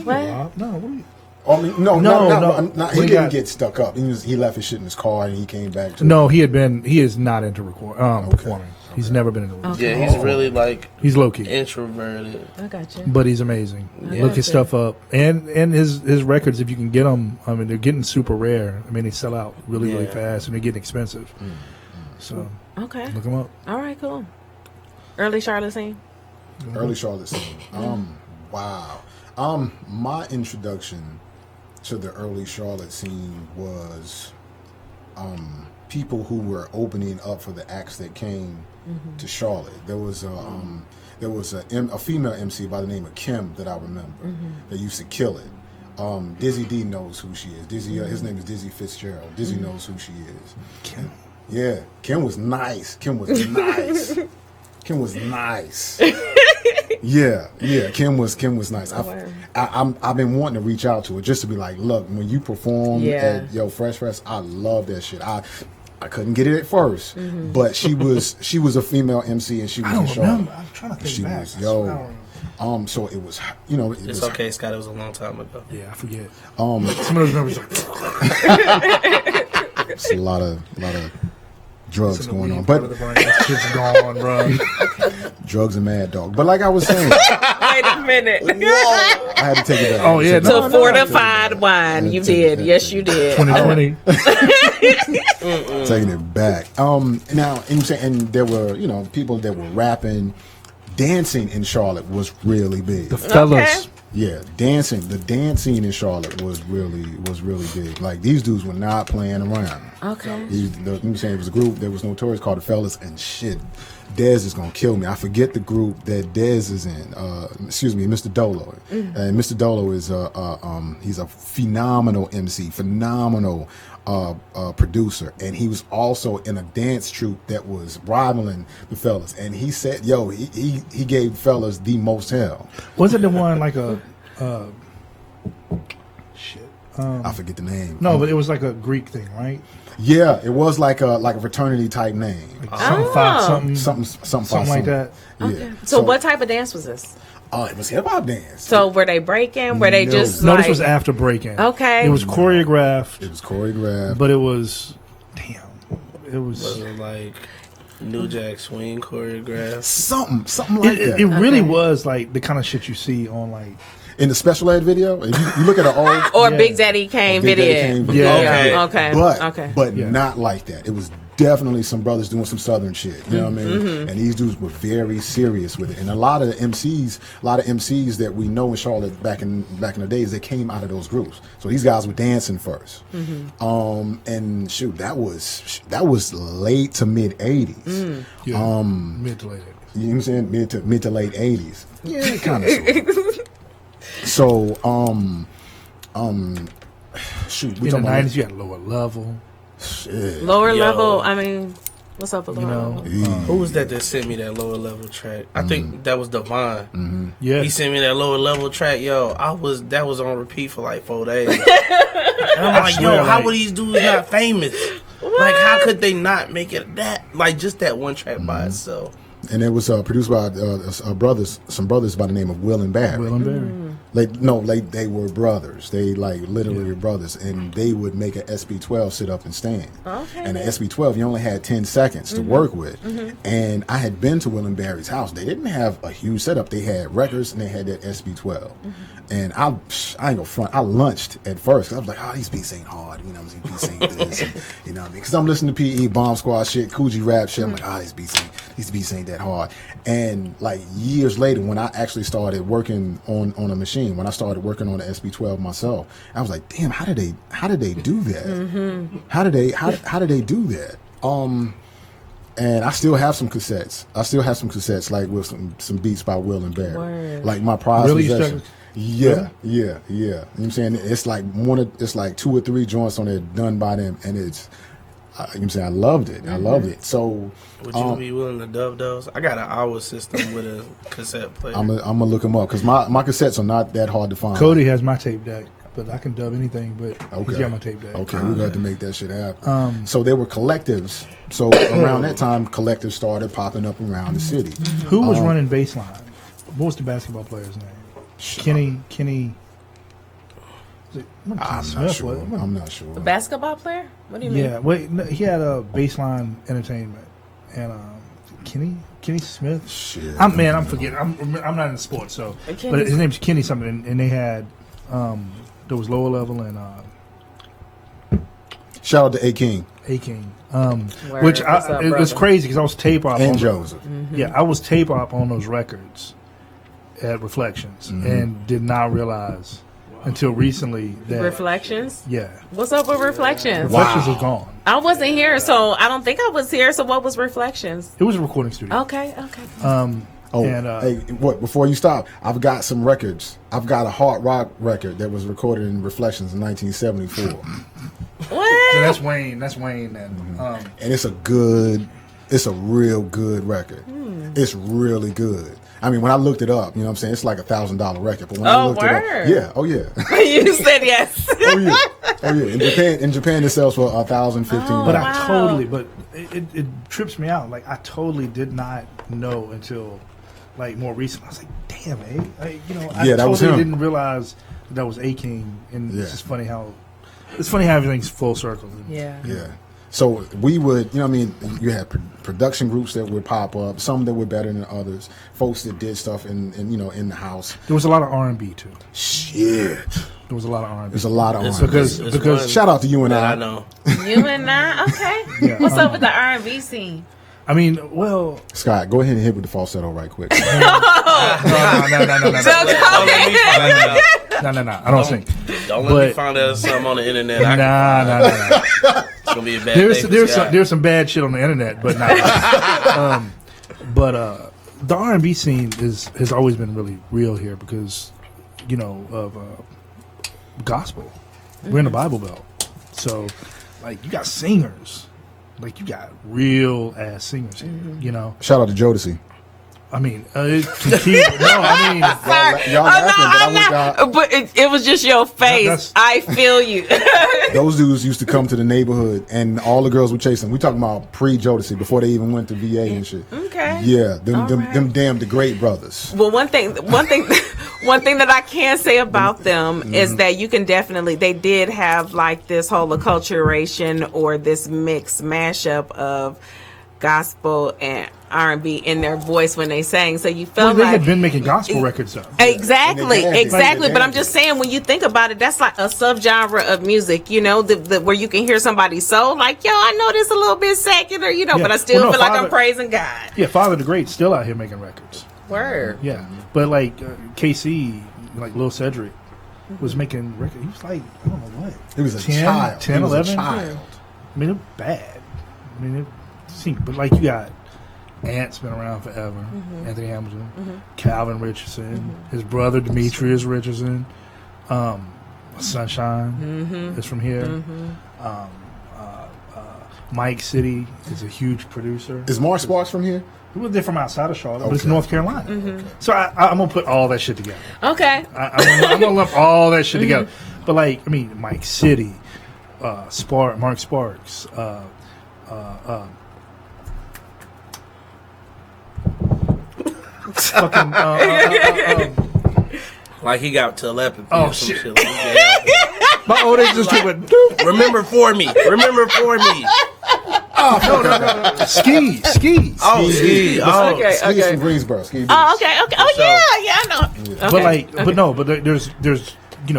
What? No, what are you? I mean, no, No. he We didn't got- get stuck up. He left his shit in his car and he came back. To No, he is not into performing. He's never been into it. Okay. Yeah, he's really like He's low key, introverted. I got you. but he's amazing. Yeah. Look his stuff up, and his records. If you can get them, I mean, they're getting super rare. I mean, they sell out really Yeah. fast, and they're getting expensive. So Okay. look them up. All right. Cool. Early Charlotte scene. Early Charlotte scene. Wow. My introduction to the early Charlotte scene was people who were opening up for the acts that came to Charlotte. There was a female MC by the name of Kim that I remember that used to kill it. Dizzy D knows who she is. Dizzy, his name is Dizzy Fitzgerald. Dizzy knows who she is. Kim. Yeah, Kim was nice. Kim was nice. Kim was nice. Yeah, Kim was nice. I've been wanting to reach out to her just to be like, look, when you perform at Fresh Fest, I love that shit. I couldn't get it at first, but she was a female MC and she was I don't in Charlotte. remember. I'm trying to think She back. was I swear I don't remember. so it was it It's was okay, Scott. It was a long time ago. Yeah, I forget. Some of those numbers like it's a lot of drugs going on, part but of the brain. That shit's gone, bro. drugs and mad dog. But like I was saying, Wait a minute. I had to take it back. Oh, yeah, To no, fortified wine. You did. Yes, you did. 2020. Taking it back. Now, and there were people that were rapping, dancing in Charlotte was really big. The fellas. Yeah, dancing. The dance scene in Charlotte was really big. Like these dudes were not playing around. Okay. It was a group that was notorious called the Fellas, and shit, Dez is gonna kill me. I forget the group that Dez is in. Excuse me, Mr. Dolo. And Mr. Dolo is he's a phenomenal MC, phenomenal producer, and he was also in a dance troupe that was rivaling the Fellas. And he said, "Yo, he gave Fellas the most hell." Wasn't the one like a shit? I forget the name. No, but it was like a Greek thing, right? Yeah, it was like a fraternity type name. Like something five, something Something like that. Yeah. Okay. So what type of dance was this? Oh, it was hip hop dance. So were they breaking? Were they No. just No, like? this was after breaking. Okay. It was choreographed, It was choreographed. but it was it was. Was it like New Jack Swing choreographed? Something like that. It really was like the kind of shit you see on like In the special ed video, if you look at an old or Yeah. Big Daddy Kane Big Daddy video. Kane video. Yeah. Okay. but Yeah. not like that. It was definitely some brothers doing some southern shit. You know what I mean? And these dudes were very serious with it. And a lot of MCs that we know in Charlotte back in the days, they came out of those groups. So these guys were dancing first. And shoot, that was late to mid '80s. yeah, mid to late 80s. You know what I'm saying? Mid to late '80s. Yeah, kind of. So, shoot, we In the talking about 90s, you had lower level. shit. Lower Yo. level. I mean, what's up with lower know, level? Who was that sent me that lower level track? I think that was Devon. Yeah, He sent me that lower level track. Yo, that was on repeat for like 4 days. And I'm like, swear, yo, how like- were these dudes not famous? Like, how could they not make it that? Like, just that one track by itself. And it was produced by some brothers by the name of Will and Barry. Will and Barry. They were brothers. They literally were brothers, and they would make an SB12 sit up and stand. Okay. And the SB12, you only had 10 seconds to work with. And I had been to Will and Barry's house. They didn't have a huge setup. They had records and they had that SB12. And I ain't gonna front. I lunched at first. 'Cause I was like, oh, these beats ain't hard. You know what I'm saying? Beats ain't this. And, you know what I mean? Because I'm listening to PE, Bomb Squad shit, Coogee rap shit. I'm like, oh, these beats ain't that hard. And like years later, when I actually started working on a machine, when I started working on the SB12 myself, I was like, damn, how did they do that? How did they do that? And I still have some cassettes. Like with some beats by Will and Barry. Word. Like my prized Really? possession. Yeah. You know what I'm saying? It's like it's like 2 or 3 joints on there done by them, and it's you know what I'm saying, I loved it. So Would you be willing to dub those? I got an hour system with a cassette player. I'm gonna look them up because my cassettes are not that hard to find. Cody has my tape deck, but I can dub anything. But he's Okay. got my tape deck. Okay, we got to make that shit happen. So there were collectives. So around that time, collectives started popping up around the city. Who was running baseline? What was the basketball player's name? Kenny. Was it- I'm not Smith, sure. wasn't it? I'm not sure. A basketball player? What do you mean? Yeah, wait. No, he had a baseline entertainment, and Kenny Smith. Shit. I'm forgetting. I'm not in sports, so Kenny- but his name's Kenny something, and they had there was lower level and Shout out to A King A-King, Word. which What's up, it was brother? crazy because I was tape op and on Joseph. Yeah, I was tape op on those records at Reflections, and did not realize until recently that Reflections? yeah, What's up with Reflections? Reflections is gone. I wasn't here, so I don't think I was here. So what was Reflections? It was a recording studio. Okay. Oh, And, hey, what? Before you stop, I've got some records. I've got a hard rock record that was recorded in Reflections in 1974, What? So that's Wayne. That's Wayne. And and it's a real good record. It's really good. I mean, when I looked it up, you know what I'm saying, it's like $1,000 record. But when I Oh, looked word. it up, oh yeah, You said yes. oh yeah. In Japan, it sells for $1,015. But Wow. I totally, but it trips me out. Like I totally did not know until like more recently. I was like, damn, I Yeah, that was totally him. didn't realize that was A King. And Yeah. it's just funny how everything's full circle. Yeah. Yeah. So we would, you know what I mean, you had production groups that would pop up, some that were better than others, folks that did stuff in the house. There was a lot of R&B too. Shit. There was a lot of R&B. There's a lot of It's- R&B. because it's because one Shout out to you and that I. I know. You and I? Okay. Yeah, What's up with the R&B scene? I mean, well, Scott, go ahead and hit with the falsetto right quick. no. I don't sing. Don't let me But- find out something on the internet. Nah. It's gonna be a bad day for Scott. There's some bad shit on the internet, but not. The R&B scene has always been really real here because, of gospel. We're in the Bible Belt, so like you got singers, like you got real ass singers here. Shout out to Jodeci. I mean, Sorry. Y'all laughing, but I wish But it was just your face. That's- I feel you. those dudes used to come to the neighborhood and all the girls would chase them. We talking about pre-Jodeci, before they even went to VA and shit. Okay. Yeah, them All right. them damn the great brothers. Well, one thing that I can say about them is that you can definitely, they did have like this whole acculturation or this mixed mashup of gospel and R&B in their voice when they sang. So you felt they like had been making gospel records though. Exactly. And they danced. But I'm just saying, when you think about it, that's like a subgenre of music, where you can hear somebody's soul, like, yo, I know this a little bit secular, Yeah. but I still Well, no, feel like I'm Father- praising God. Yeah, Father the Great's still out here making records. Word. Yeah, but like KC, like Lil Cedric, was making records. He was like, I don't know what. He was a 10, child. 10, He was 11? a child. I mean, it bad. I mean, it seemed, but like you got Ant's been around forever. Anthony Hamilton, Calvin Richardson, his brother Demetrius Richardson, Sunshine is from here. Mike City is a huge producer. Is Mark Sparks from here? Well, they're from outside of Charlotte, but it's Okay. North Carolina. So I'm gonna put all that shit together. Okay. I'm gonna lump all that shit together. But like, I mean, Mike City, Mark Sparks, fucking, Like he got telepathy Oh, or some shit. shit. Like that. my old age just went, doop. Remember for me. Remember for me. Ski. Oh, ski. Oh, Okay, Ski okay. from Greensboro. Ski Oh, okay. Oh, yeah, I know. Okay. But like, but no, but there's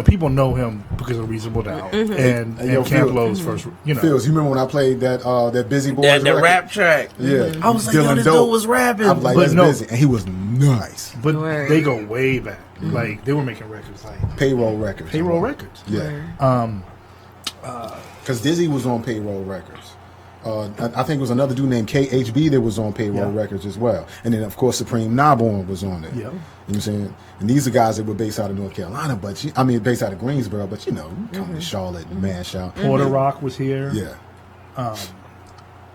people know him because of Reasonable Doubt and Yo, Camp Phil. Lowe's first, Phils, you remember when I played that Busy Boys that record? rap track. Yeah. I was like, yo, Dylan this Dope. dude was rapping. I'm like, But that's no. Busy. And he was nice. but Word. they go way back. Like they were making records like Payroll Records. Yeah. Because Dizzy was on Payroll Records. I think it was another dude named KHB that was on Payroll Yeah. Records as well. And then, of course, Supreme Narbonne was on there. Yeah. You know what I'm saying? And these are guys that were based out of North Carolina, but based out of Greensboro, but come to Charlotte and mash out. Porter Rock was here. Yeah. Oh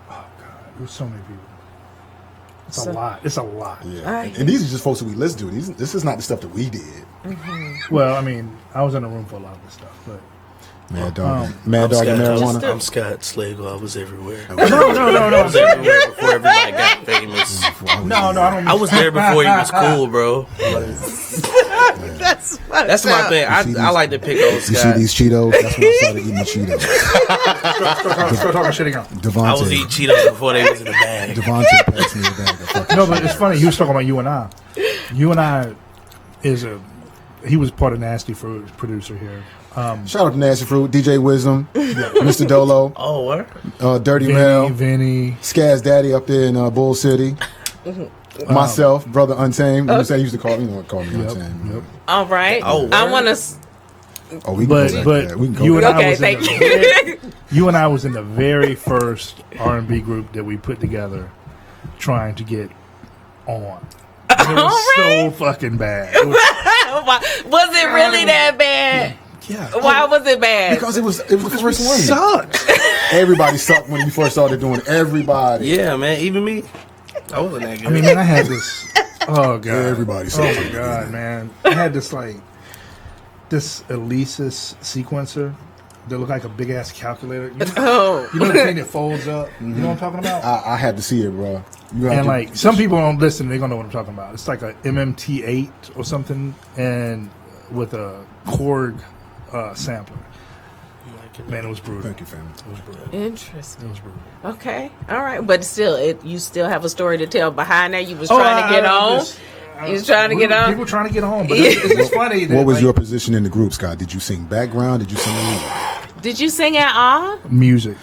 God, there was so many people. It's So- a lot. It's a lot. Yeah. And these are just folks that we listen to. This is not the stuff that we did. Well, I mean, I was in the room for a lot of this stuff, but Mad Dog and Marijuana. I'm Scott Slagle. I was everywhere. no. I was everywhere before everybody got famous. No, I don't. I was there before he was cool, bro. That's That's my thing. I like to pick on You see Scott. these Cheetos? That's when I started eating Cheetos. Start talking shit again. I was eating Cheetos before they was in the bag. Devontae passed me the bag of fucking No, but it's funny. He was talking about you and I. You and I he was part of Nasty Fruit, producer here. Shout out to Nasty Fruit, DJ Wisdom, Mr. Dolo, Oh, what? Dirty Mel, Vinny. Skaz Daddy up there in Bull City. Myself, Brother Untamed. You know what he used to call me. You know what call me Untamed. Yep. all right. Oh, I word. want to. Oh, we can But go back but there. We can go you and back. I Okay, was thank in you. you and I was in the very first R&B group that we put together, trying to get on. It was so fucking bad. It was, Was it really that bad? yeah, Why was it bad? Because it was the first one. sucked. Everybody sucked when you first started doing it. Everybody. Yeah, man. Even me. I wasn't that good. I mean, man, I had this. Oh god, Everybody Oh sucked. my god, man, I had this this Alesis sequencer that looked like a big ass calculator. You know the thing that folds up. You know what I'm talking about? I had to see it, bro. You have And to- like some people don't listen, they're gonna know what I'm talking about. It's like a MMT8 or something, and with a Korg sampler. Man, it was brutal. Thank you, family. It was brutal. Interesting. It was brutal. Okay. All right. But still, you still have a story to tell behind that. You was trying to get on. You was trying to get on. People trying to get on, but it's just funny. That, What was like, your position in the group, Scott? Did you sing background? Did you sing lead? Did you sing at all? music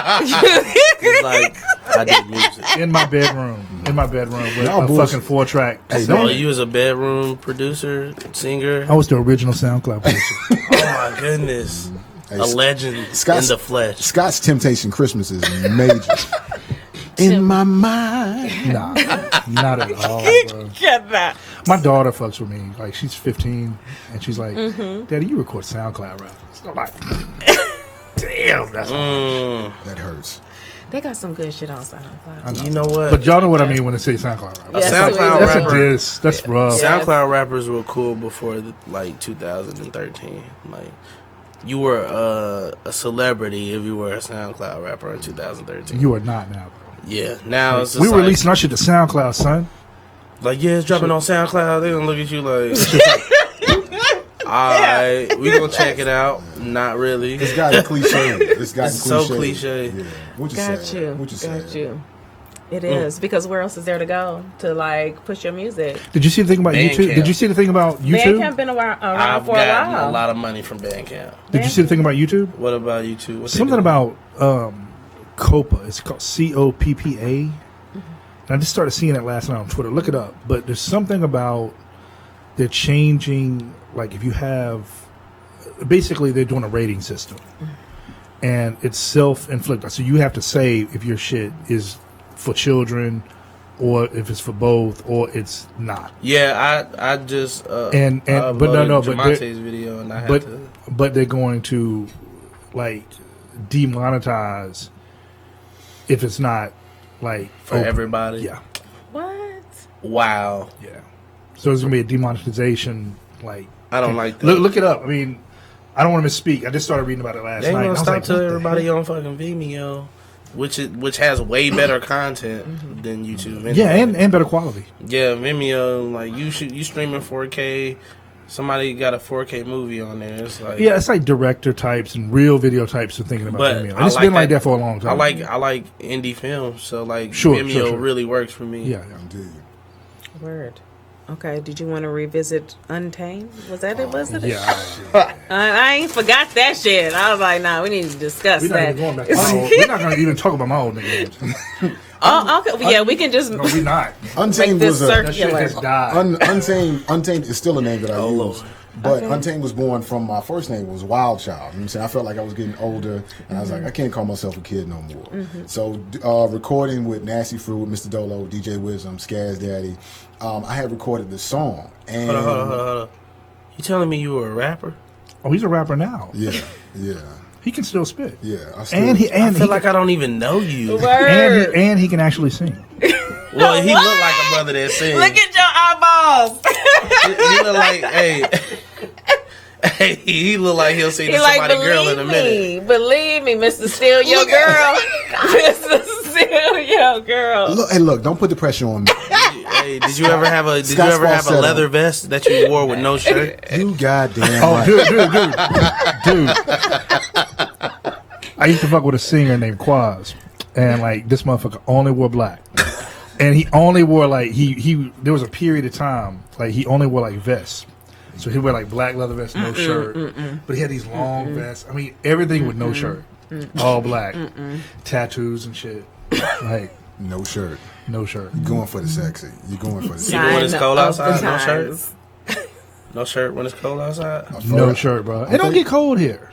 It's like I did music. in my bedroom? With Y'all a bullshit. fucking 4-track. Oh, you was a bedroom producer, singer. I was the original SoundCloud producer. Oh my goodness. Hey, A legend in Scott's- the flesh. Scott's Temptation Christmas is major. In my mind. Nah, not at all, bro. Get that. My daughter fucks with me. Like, she's 15, and she's like, Daddy, you record SoundCloud rap. So I'm like, damn, that's That hurts. They got some good shit on SoundCloud. You know what? But y'all know what I mean when they say SoundCloud rap. Yes, SoundCloud we do. That's a rapper. diss. That's rough. Yeah. SoundCloud rappers were cool before like 2013. Like you were a celebrity if you were a SoundCloud rapper in 2013. You are not now, bro. Yeah, now it's just We like, releasing our shit to SoundCloud, son. like yeah, it's dropping on SoundCloud. They gonna look at you like, alright, we gonna check it out. Not really. It's gotten cliche. It's gotten It's so cliche. cliche. Yeah. Which is Got sad. you. Which is Got sad. you. It is because where else is there to go to like push your music? Did you see the thing about Bandcamp. YouTube? Did you see the thing about YouTube? Bandcamp been around I've for a gotten while. a lot of money from Bandcamp. Did you see the thing about YouTube? What about you two? What they Something do? about COPPA. It's called COPPA. And I just started seeing it last night on Twitter. Look it up. But there's something about they're changing. Like if you have, basically they're doing a rating system, and it's self-inflicted. So you have to say if your shit is for children, or if it's for both, or it's not. Yeah, I just And- I but no, uploaded but Jamonte's video and I had to. But they're going to like demonetize if it's not like For everybody? Yeah, What? Wow. yeah. So it's gonna be a demonetization. Like I don't like that. look it up. I mean, I don't want to misspeak. I just started reading about it last They night. gonna I was stop like, to what the everybody heck? on fucking Vimeo, which has way better content than YouTube. Anyway. Yeah, and better quality. Yeah, Vimeo, like you streaming 4K. Somebody got a 4K movie on there. It's like Yeah, it's like director types and real video types of thinking about But Vimeo. I And it's like been like that- that for a long time. I like indie films, so like Sure, Vimeo sure. really works for me. Yeah. Indeed. Word. Okay, did you want to revisit Untamed? Was that it? Was it? Yeah. I ain't forgot that shit. I was like, nah, we need to discuss We're not that. even going back to my old, we're not going to even talk about my old nigga. Oh, okay. Well, yeah, we can just No, we're not. Untamed make was this a That shit circular. has died. Untamed is still a name that I use. Lord. But Okay. Untamed was born from my first name was Wild Child. You know what I'm saying? I felt like I was getting older, and I was like, I can't call myself a kid no more. So recording with Nasty Fruit, with Mr. Dolo, DJ Wisdom, Skaz Daddy, I had recorded this song. And Hold on. You telling me you were a rapper? Oh, he's a rapper now. Yeah. He can still spit. I And he I and feel he, like I don't even know you. Word. and he can actually sing. Well, he What? looked like a brother that sings. Look at your eyeballs. He look like hey, he look like he'll see He to like, somebody girl in a minute. believe me, Mr. Steal Your Look at- Girl. Mr. Steal Your Girl. Look, don't put the pressure on me. Hey, did you ever have a Scott's falsetto. leather vest that you wore with no shirt? You goddamn Oh, right. dude. I used to fuck with a singer named Quaz, and like this motherfucker only wore black, and he only wore like he. There was a period of time like he only wore like vests, so he'd wear like black leather vests, no shirt, but he had these long vests. I mean, everything with no shirt, all black, tattoos and shit, like No shirt. no shirt. You're going for the sexy. You're going for the sexy. Even when it's Sign cold of the outside, no shirt? times. No shirt when it's cold outside? No shirt, bro. It don't get cold here.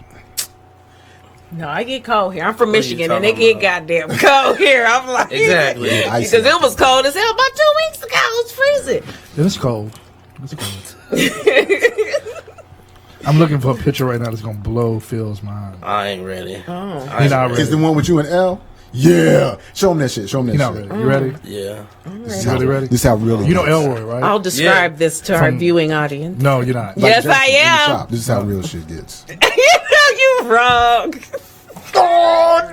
No, I get cold here. I'm from What are you Michigan, and it talking get goddamn cold here. I'm like, Exactly. because it was cold as hell about 2 weeks ago. It was freezing. It's cold. It's cold. I'm looking for a picture right now that's gonna blow Phil's mind. I ain't ready. Oh. I You're ain't not ready. Is the one with you and L? Yeah. Show him that shit. Show him that You're not shit. ready. You ready? Yeah. This is You how, really ready? This is how real it You know is. Elroy, right? I'll describe this to our From- viewing audience. No, you're not. Like Yes, Jason I in the am. shop. This is how real shit gets. You wrong. Oh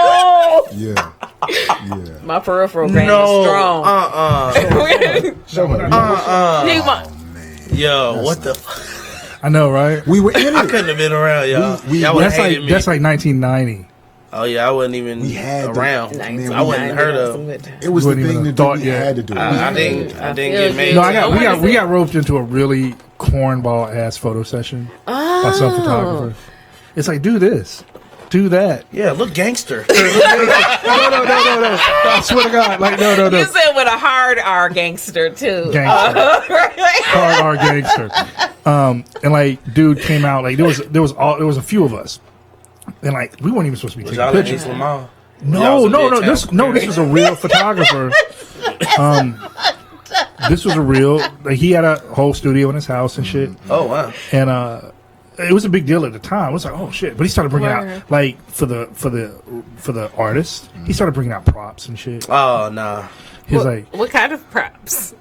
Oh, Yeah. Yeah. my peripheral pain No. is strong. Show him. He wa- Yo, what the fuck? I know, right? We were in I it. couldn't have been around, y'all. We- Y'all would have That's hated like me. that's like 1990. Oh, yeah, I wasn't even We had to- around. Man, I wasn't heard of. It was the Wasn't even thing a to do. thought We yet. had to do it. I didn't I get feel made. you. No, I we got roped into a really cornball ass photo session by some photographer. It's like, do this, do that. Yeah, look gangster. No. I swear to God, like no. You said with a hard R gangster too. Gangster. Hard R gangster. And like, dude came out like there was a few of us, and like we weren't even supposed to be Was taking y'all in pictures. East Lamar? No, Y'all was no, in this Midtown. this was a real photographer. This was a real. Like, he had a whole studio in his house and shit, Oh, wow. and it was a big deal at the time. It was like, oh shit! But he started bringing Word. out like for the artist, he started bringing out props and shit. Oh, nah. He was like, What kind of props?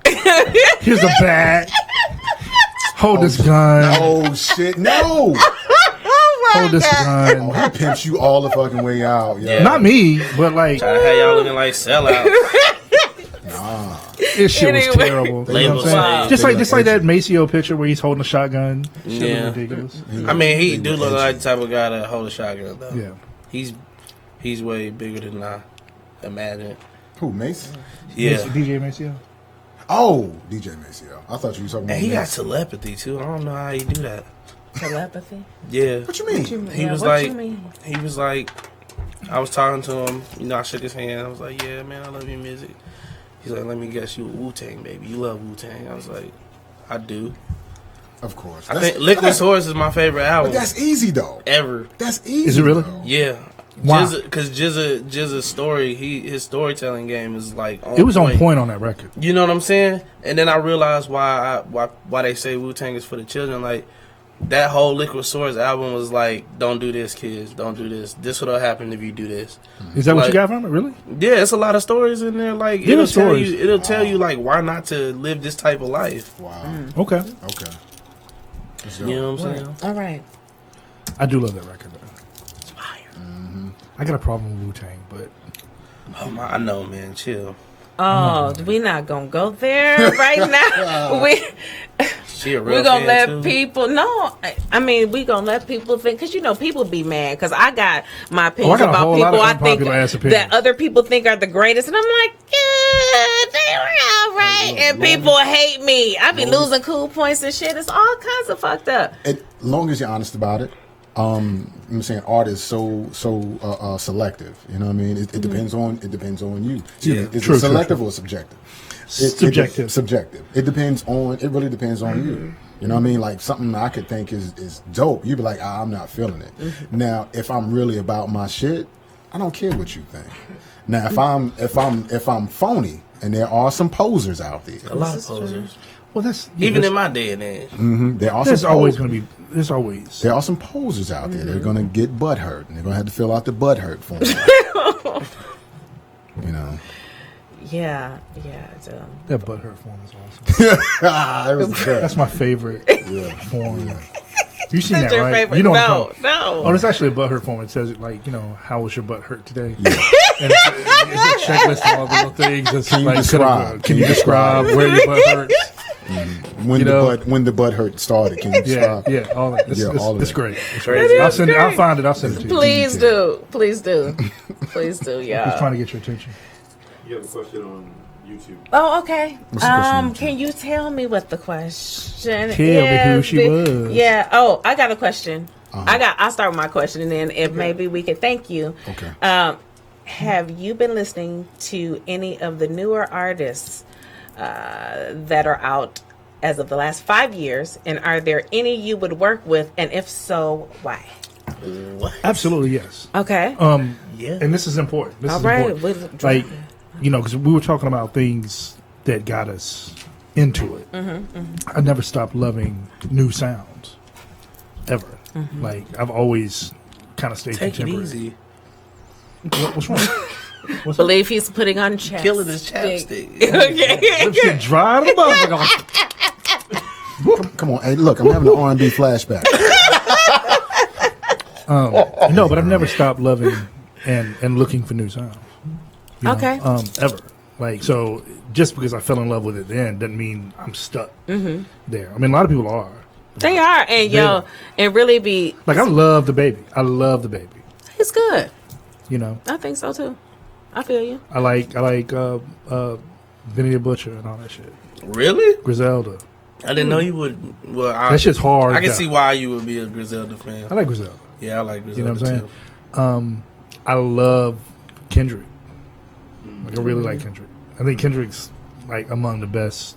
here's the bat. Hold this gun. Oh shit! No. Hold this gun. Oh, he pimps you all the fucking way out. Yo. Yeah. Not me, but like Trying to have y'all looking like sellouts. this shit was Anyway. terrible. You know what I'm Label saying? wow. Just like that Maceo picture where he's holding a shotgun. Shit Yeah. was ridiculous. I mean, he do look like the type of guy that hold a shotgun, though. Yeah. He's way bigger than I imagine. Who, Mace? Yeah. DJ Maceo. Oh, DJ Maceo. I thought you were talking about And he got Mace. telepathy, too. I don't know how he do that. Telepathy? Yeah. What you mean? He was like, I was talking to him, you know, I shook his hand. I was like, yeah, man, I love your music. He's like, let me guess, you a Wu-Tang, baby. You love Wu-Tang. I was like, I do. Of course. I think Liquid Swords is my favorite album But that's easy though. ever. That's easy. Is it really? though. Yeah. Wow. Because Jizza's story, his storytelling game is like It was on point on that record. You know what I'm saying? And then I realized why they say Wu-Tang is for the children. Like, that whole Liquid Swords album was like, don't do this, kids. Don't do this. This what'll happen if you do this. Is that what you Like, got from it? Really? Yeah, it's a lot of stories in there. Like Yeah, it'll tell stories. you, tell you like why not to live this type of life. Wow. Okay. Okay. That's You know dope. what I'm saying? All right. I do love that record, though. It's fire. I got a problem with Wu-Tang, but Oh my, I know, man. Chill. Oh, we not gonna go there right now. She a real We're gonna fan, let too. people. No, I mean we gonna let people think because people be mad because I got my opinions got a about whole lot people of I think unpopular ass opinions. that other people think are the greatest, and I'm like, yeah, they were all right, and people hate me. I be losing cool points and shit. It's all kinds of fucked up. Long as you're honest about it. I'm saying art is so selective. You know what I mean? It depends on you. Yeah. Is True, it true, selective true. or subjective? Subjective. Subjective. It really depends on you. You know what I mean? Like something I could think is dope. You'd be like, I'm not feeling it. Now, if I'm really about my shit, I don't care what you think. Now, if I'm phony, and there are some posers out there. A lot of posers. well, that's Even that's, in my day and age. There are there's some always posers. going to be. There's always. There are some posers out there. They're gonna get butt hurt, and they're gonna have to fill out the butt hurt form. You know. Yeah. It's, That butthurt form is awesome. It was good. That's my favorite form. You seen that, That's your right? favorite. You know what I'm No, talking- no. Oh, it's actually a butthurt form. It says, like, how was your butt hurt today? And it's a checklist of all the little things. It's Can you like, describe? Can you describe where your butt hurts? When You the know- butt hurt started. Can you Yeah, describe? all that. Yeah, all of It's that. great. It's Crazy. great. I'll is send it. I'll great. find it. I'll send it to you. Please do, please do, please do, He's y'all. trying to get your attention. You have a question on YouTube. Oh, okay. What's the question? Can you tell me what the question Tell me who is? she was. Yeah. Oh, I got a question. I'll start with my question, and then if maybe we could thank you. Okay. Have you been listening to any of the newer artists that are out as of the last 5 years? And are there any you would work with? And if so, why? What? Absolutely, yes. Okay. Yeah. And this is important. This All is right. important. Like, because we were talking about things that got us into it. I never stopped loving new sounds, ever. Like, I've always kind of stayed Take it contemporary. easy. What's wrong? What's Believe he's putting on chapstick. Killing his chapstick. Okay. Lips get dry to the motherfucker. Come on. Hey, look, I'm having an R&B flashback. No, but I've never stopped loving and looking for new sounds. You know, Okay. Ever. Like, so just because I fell in love with it then doesn't mean I'm stuck there. I mean, a lot of people are. They are, and Yeah. and really be. Like, I love the baby. I love the baby. It's good. You know, I think so too. I feel you. I like Benny the Butcher and all that shit. Really? Griselda. I didn't know you would. Well, That shit's hard. I can though. see why you would be a Griselda fan. I like Griselda. Yeah, I like You know Griselda what I'm saying? I love Kendrick. Like, I really like Kendrick. I think Kendrick's like among the best.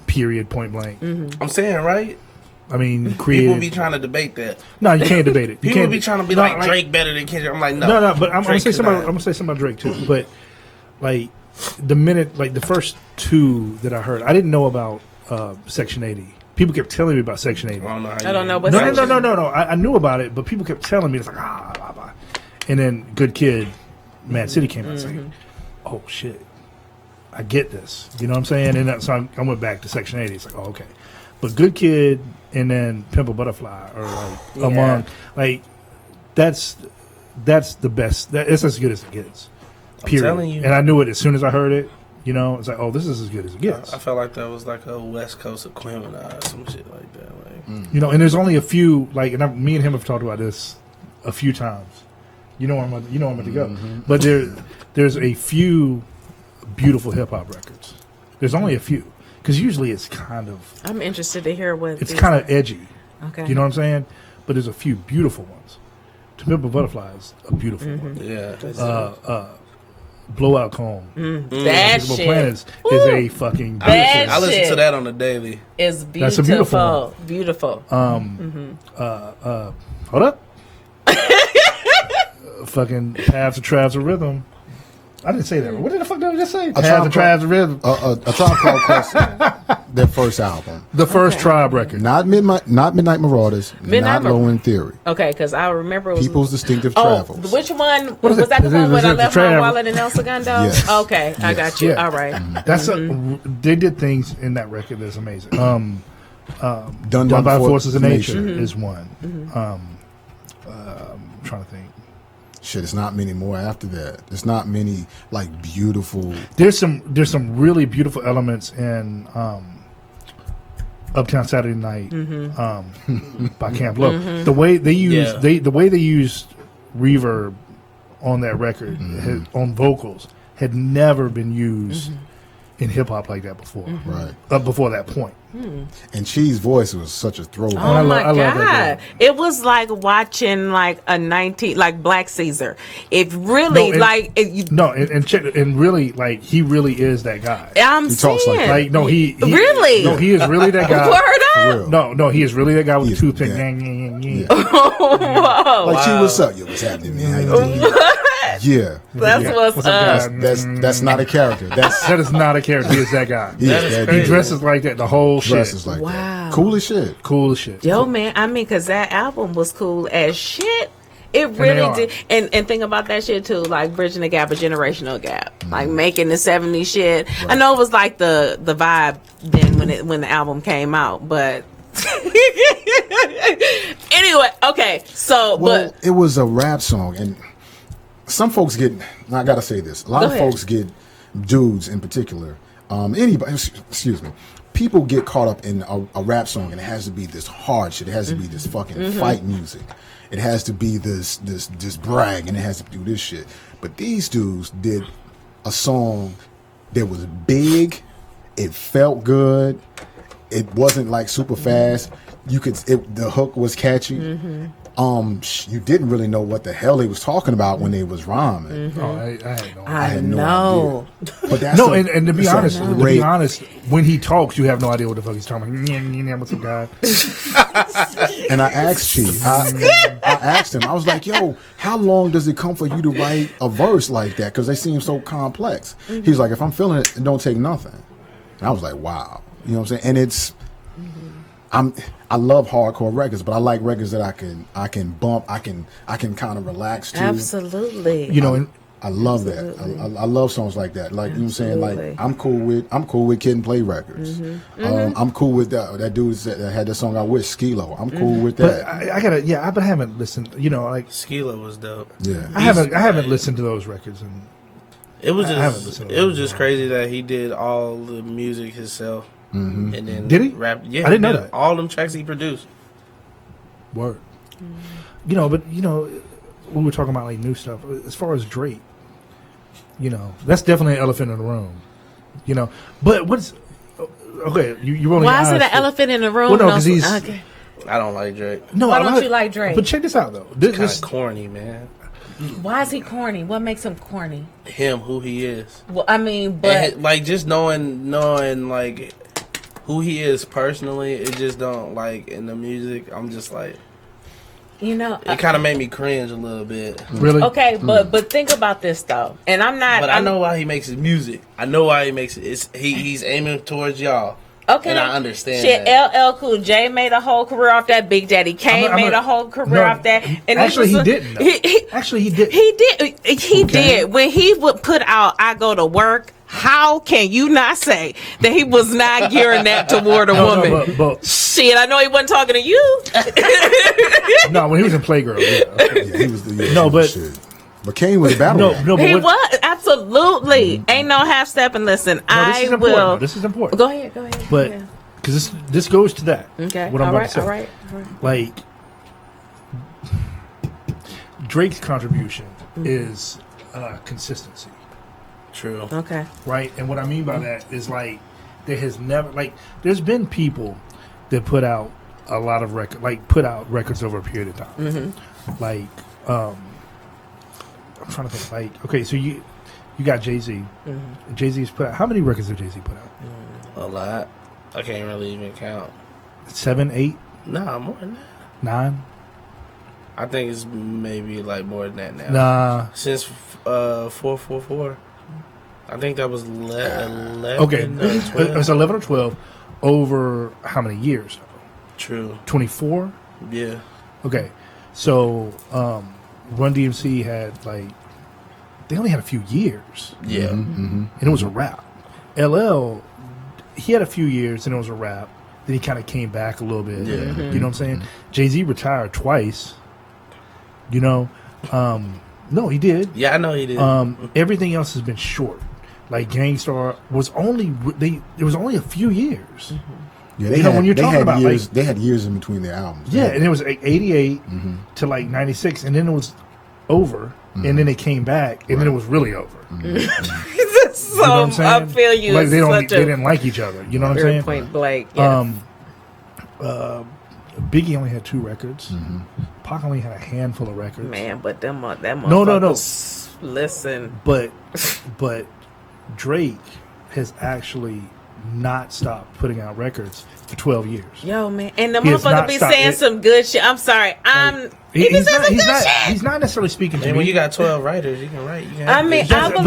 Period. Point blank. too. I'm saying, right? I mean, People creative. be trying to debate that. No, you can't debate it. You People can't be trying to be no, like Drake better than Kendrick. I'm like, no. No, but I'm gonna Drake say something. cannot. I'm gonna say something about Drake too. But like the minute, like the first two that I heard, I didn't know about Section 80. People kept telling me about Section 80. I don't know. How I don't know what. No. I knew about it, but people kept telling me it's like blah, blah. And then Good Kid, Mad City came out. It's like, oh shit, I get this. You know what I'm saying? And so I went back to Section 80. It's like, oh okay, but Good Kid and then Pimp a Butterfly are like among like that's the best. It's as good as it gets. Period. telling you. And I knew it as soon as I heard it. You know, it's like, oh, this is as good as it gets. I felt like that was like a West Coast equivalent or some shit like that. Like, You know, and there's only a few like, and me and him have talked about this a few times. You know where I'm about to go. But there's a few beautiful hip hop records. There's only a few because usually it's kind of I'm interested to hear what. it's kind of edgy. Okay. You know what I'm saying? But there's a few beautiful ones. To Pimp a Butterfly is a beautiful one. yeah. Blowout Comb. that Invisible shit Planets is a fucking That beautiful. I listen shit. to that on the daily. is That's a beautiful beautiful. Hold up. Fucking Paths of Tribes of Rhythm. I didn't say that. What did the fuck did I just say? Paths of Tribes of Rhythm. A Tribe Called Quest. their first album. The first Tribe record. Not Midnight Marauders, not Low End Theory. Okay, because I remember it was People's Distinctive Travels. Which one What is was it? that? The Is one it when I the left my Travel? wallet in El Segundo? Yes. Okay, I got you. Yeah. All right. That's they did things in that record that's amazing. Done by Forces of Nature Mm-hmm. is one. I'm trying to think. Shit, it's not many more after that. There's not many like beautiful. There's some really beautiful elements in Uptown Saturday Night by Camp Lo. The way they use the way they used reverb on that record on vocals had never been used in hip hop like that before. Right. Before that point. And Chi's voice was such a throwback. Oh my I love that God! guy. It was like watching like like Black Caesar. It really and really like he really is that guy. I'm He saying talks like that. Like really. he is really that guy. Word For up. real. No, he is really that guy with He the is toothpick. that. Gang, gang, gang, gang. Yeah. Whoa! Like, Chi, what's up? Yo, what's happening, man? How you doing? Yeah. That's Yeah. what's What's up, up. guys? That's not a character. That is not a character. He is that guy. He That is is that crazy. He dude. dresses like that. The whole shit. Dresses like Wow. that. Cool as shit. Cool as shit. Yo, man, I mean, because that album was cool as shit. It they really are. did. And think about that shit, too. Like, bridging the gap, a generational gap. Like, making the 70s shit. I know it was like the vibe then when the album came out, but... Anyway, okay, so, Well, it was a rap song, and some folks get. I gotta say this. A lot Go of ahead. folks get, dudes in particular. Anybody, excuse me. People get caught up in a rap song, and it has to be this hard shit. It has to be this fucking fight music. It has to be this brag, and it has to do this shit. But these dudes did a song that was big. It felt good. It wasn't like super fast. The hook was catchy. You didn't really know what the hell they was talking about when they was rhyming. Oh, I had no. I had no know. idea. But that's No, and to be that's a honest, great- when he talks, you have no idea what the fuck he's talking about. What's up, guy? And I asked Chi, I asked him, I was like, yo, how long does it come for you to write a verse like that? Because they seem so complex. He was like, if I'm feeling it, it don't take nothing. And I was like, wow. You know what I'm saying? And it's, I love hardcore records, but I like records that I can bump, I can kind of relax to. Absolutely. You know, and I love that. I love songs like that. Like, you know what I'm saying? Like, Absolutely. I'm cool with Kid and Play records. I'm cool with that dude that had that song out with Skilo. I'm cool with but that. I haven't listened. You know, like Skila was dope. Yeah. I haven't listened to those records, and It was I haven't just listened to it was it. just crazy that he did all the music himself, and then Did he? Rap. Yeah, I didn't he know did that. all them tracks he produced. word. You know, but you know, we were talking about like new stuff. As far as Drake, you know, that's definitely an elephant in the room. You know, but what's okay? You only Why is it an asked- elephant in the room? Well, no, 'cause he's- Okay. I don't like Drake. No, Why I don't you like Drake? But check this out though. Kind This, of corny, man. Why is he corny? What makes him corny? Him, who he is, Well, I mean, but and, like just knowing like who he is personally, it just don't like in the music. I'm just like, you know, it kind of made me cringe a little bit. really okay, but think about this though, and I'm not. But I know why he makes his music. I know why he makes it. He's aiming towards y'all. Okay, And I understand Shit, that. LL Cool J made a whole career off that. Big Daddy Kane made a whole career off that. And actually, this was he didn't. Though. Actually, he did. He did. He Okay. did. When he would put out "I Go to Work," how can you not say that he was not gearing that toward a No, woman? but Shit, I know he wasn't talking to you. no, when he was in Playgirl, yeah. Okay. Yeah, he was the No, but- shit. But Kane was a battle No, rapper. no, but He what, was absolutely ain't no half step. And listen, no, this I is important. will. This is important. Go ahead. Go ahead. But yeah. because this goes to that. Okay. What I'm all about right. to say. All right. Like Drake's contribution is consistency, True. Okay. right? And what I mean by that is like there has never like there's been people that put out a lot of put out records over a period of time. Mm-hmm. Like I'm trying to think. Like okay, so you got Jay-Z. Mm-hmm. Jay-Z's put out how many records did Jay-Z put out? A lot. I can't really even count. 7, 8, Nah, more than that. 9? I think it's maybe like more than that now. Nah. Since 444. I think that was 11. Okay, or 12. it's 11 or 12. over how many years? True. 24. Yeah. Okay, so Run DMC had they only had a few years. Yeah. And it was a rap. LL, he had a few years and it was a rap. Then he kind of came back a little bit. Yeah. You know what I'm saying? Jay-Z retired twice. You know, no, he did. Yeah, I know he did. Everything else has been short. Like Gangstar was only it was only a few years. Yeah, You know, when you're talking about, years, like- they had years in between their albums. Yeah, and it was 88 to 96, and then it was over, and then they came back, and then it was really over. So You know what I'm saying? I feel you. Like It's they such a didn't like each other. You know what I'm very saying? point blank. Yes. Biggie only had 2 records. Pac only had a handful of records. Man, but that No. motherfuckers, listen. But Drake has actually not stopped putting out records for 12 years. Yo, man. And the He has motherfucker not be stopped saying it. some good shit. I'm sorry. He be saying some good shit. He's not necessarily speaking to And me. when you got 12 writers, you can write. You can I have mean, good I shit.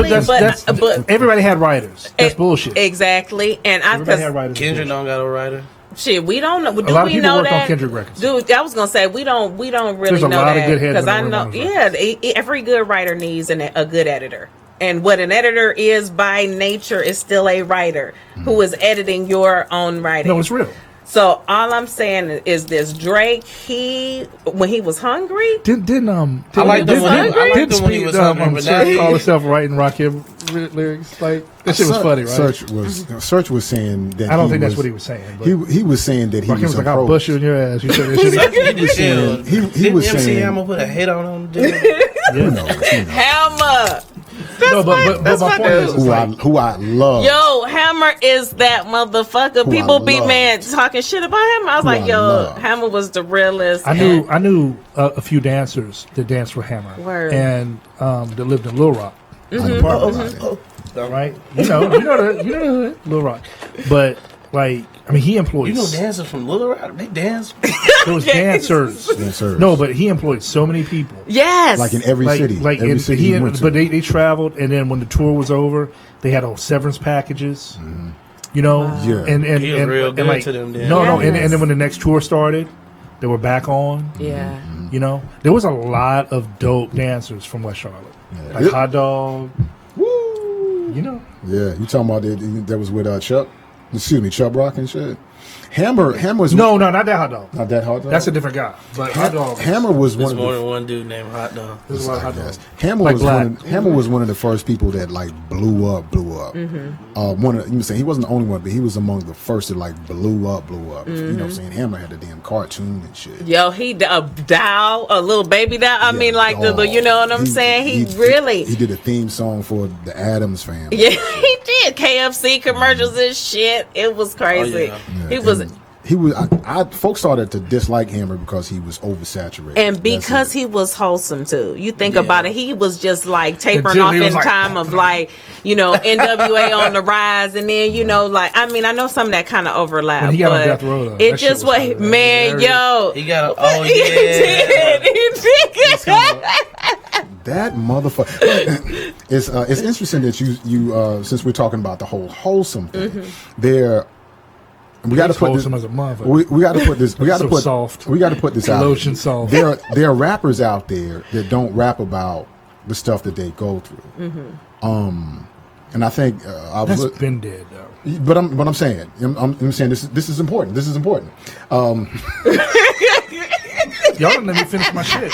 believe, but everybody had writers. That's bullshit. Exactly. And Everybody had writers. Kendrick don't got a writer. shit, we don't know. Do A lot of we people know worked on that? Kendrick records. Dude, I was gonna say we don't really There's a know lot of that good heads because I that know. work on those Yeah, every good writer needs a good editor. And what an editor is by nature is still a writer who is editing your own writing. No, it's real. So all I'm saying is this: Drake, when he was hungry, Didn't I like them when he was hungry, but now Search call himself writing Rakim lyrics? Like that shit was funny, right? Search was saying that I don't think that's what he was saying. But He was saying that he Rakim was was like, "I'll bust you in your ass." You said that shit. He was saying, he was MC saying- Hammer put a hit on him. Dude. who knows. Hammer. No, but that's my my point is, dude. it's like, Who I love. Yo, Hammer is that motherfucker. Who People I be love. mad talking shit about him. I was Who like, I yo, love. Hammer was the realest. I knew a few dancers that danced for Hammer Word. and that lived in Little Rock. I know about it. Right? You know the Little Rock. But like, I mean, he employed. You know dancers from Little Rock? They dance. There was dancers. Dancers. No, but he employed so many people. Yes. Like in every city. Like every city he went to. but they traveled, and then when the tour was over, they had all severance packages. You know, Yeah. and He was real good like, to them then. No, and Yes. then when the next tour started, they were back on. yeah. You know, there was a lot of dope dancers from West Charlotte, like Yeah. Hot Dog. Woo! You know, Yeah, you talking about that was with Chuck? Excuse me, Chuck Rock and shit. Hammer was no, not that Hot Dog. not that hot. That's a different guy. But Hot Dog. Hammer was There's one more of than one dude named Hot Dog. There's a lot of Hot the. Dogs. Hammer Like was Black. Hammer was one of the first people that like blew up. One of you saying he wasn't the only one, but he was among the first that like blew up. You know, what I'm saying Hammer had the damn cartoon and shit. Yo, he a doll, a little baby doll. I Yeah, mean, like the you know what I'm saying? He really. he did a theme song for the Addams family. Yeah, he did KFC commercials and shit. It was crazy. yeah. He was, And he was. Folks started to dislike Hammer because he was oversaturated, and because he was wholesome too. You think about it, he was just like tapering Until off he in was like- time of like, you know, NWA on the rise, and then you know, like I mean, I know some of that kind of overlap. When he got on but Death Row, though, it that shit just was was kinda man, hilarious. yo. He got a, He did. He did. that motherfucker. It's interesting that you since we're talking about the whole wholesome thing, there. We got to He's put this. wholesome as a motherfucker. We got to put this. We got to So put. soft. We got to put this out. Lotion soft. There are rappers out there that don't rap about the stuff that they go through. And I think I was. That's been dead though. But I'm saying I'm saying this is important. This is important. Y'all didn't let me finish my shit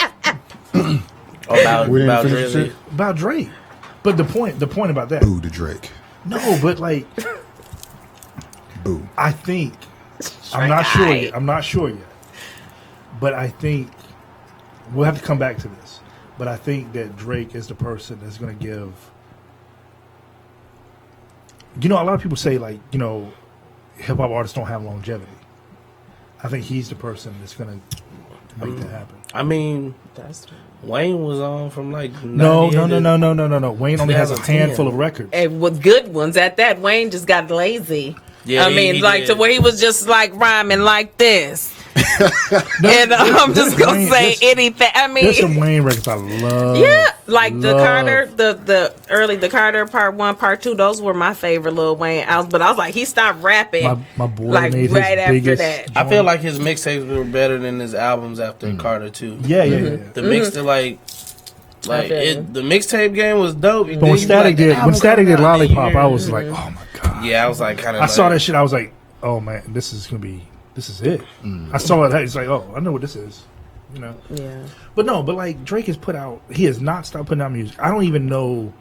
about We didn't about finish Drizzy. it? about Drake. But the point about that. Boo to Drake. No, but like Boo. I think I'm not sure yet. I'm not sure yet. But I think we'll have to come back to this. But I think that Drake is the person that's going to give. You know, a lot of people say like, you know, hip hop artists don't have longevity. I think he's the person that's going to make that happen. I mean, That's true. Wayne was on from like No. 98 to- Wayne only has a 2010. handful of records. And with good ones at that, Wayne just got lazy. Yeah, I he mean, like did. to where he was just like rhyming like this. And I'm just gonna say anything. I mean, there's some Wayne records I love. yeah, like the Carter, the early the Carter Part 1, Part 2. Those were my favorite Lil Wayne albums. But I was like, he stopped rapping. My boy like made right his after biggest that. I feel like his mixtapes were better than his albums after Carter 2. Yeah. The mix to like the mixtape game was dope. But when Static did Lollipop, I was like, oh my god. Yeah, I was like kind of. I saw that shit. I was like, oh man, this is it. I saw it. It's like, oh, I know what this is. You know. Yeah. But no, but like Drake he has not stopped putting out music. I don't even know.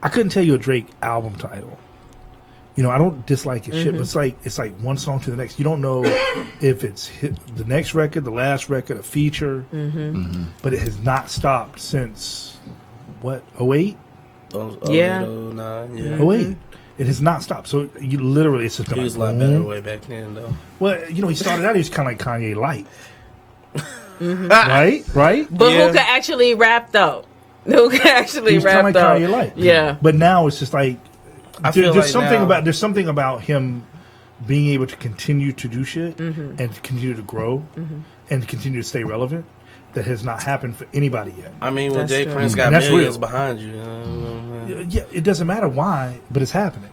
I couldn't tell you a Drake album title. You know, I don't dislike his shit, but it's like one song to the next. You don't know if it's the next record, the last record, a feature. But it has not stopped since what 08? Yeah. 08. It has not stopped. So you literally, it's just He was a lot better way back then, though. Well, you know, he started out. He was kind of like Kanye light, right? But who could actually rap though? Who could actually He was rap kind of though? like Kanye light. Yeah. But now it's just like feel there's like now- there's something about him being able to continue to do shit and continue to grow and continue to stay relevant that has not happened for anybody yet. I mean, when That's Jay true. Prince got And that's millions real. behind you. know? Yeah, it doesn't matter why, but it's happening.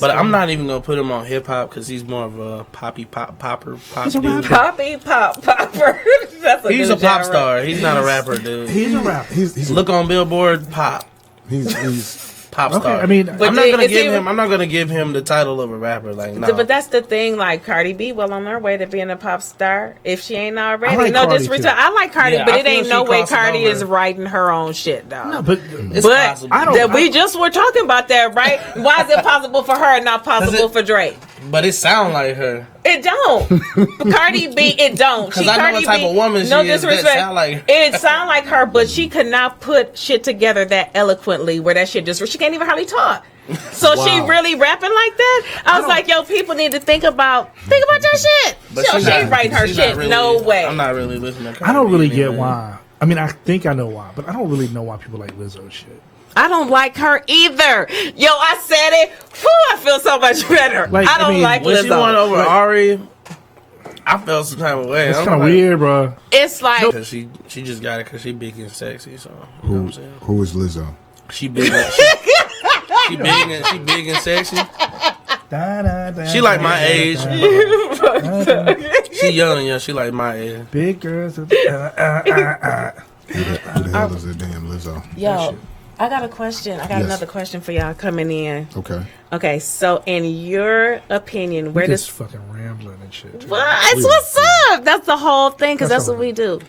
But I'm not even gonna put him on hip hop because he's more of a pop He's a dude. rapper. Poppy popper. That's He's a good pop genre. star. He's not a rapper, dude. He's a rapper. He's Look on Billboard, pop he's star. I mean, But I'm not gonna is give he- him. I'm not gonna give him the title of a rapper. Like, no. But that's the thing, like Cardi B, well on her way to being a pop star, if she ain't already. I like No Cardi, disrespect. too. I like Cardi, Yeah, but I it feel ain't she no way crossing Cardi over. is writing her own shit, though. no, but It's but possible. I don't- that we just were talking about that, right? Why is it possible for her and not possible for Drake? But it sound like her. It don't. Cardi B, it don't. 'Cause I know Cardi what type B, of woman no she is that disrespect. sound like her. It sound like her, but she could not put shit together that eloquently. Where that shit just she can't even hardly talk. So she Wow. really rapping like that? I was like, yo, people need to think about that shit. But Yo, she's she ain't not- writing her she's not shit. really- No way. I'm not really listening to Cardi I don't really B get anyway. why. I mean, I think I know why, but I don't really know why people like Lizzo shit. I don't like her either. Yo, I said it. Whew, I feel so much better. Like, I don't I mean, like When she Lizzo. won over Ari, I felt some type of way. It's I'm kind of like- weird, bro. It's like Cause she just got it because she big and sexy. So you know what I'm saying? who is Lizzo? She big. She big and sexy. She like my age. She young, yeah. She like my age. Big girls. Who the hell is that damn Lizzo? yo, I got a question. I got Yes. another question for y'all coming in. Okay. Okay, so in your opinion, where Just does fucking rambling and shit. That's what's up? That's the whole thing, because that's That's what we do.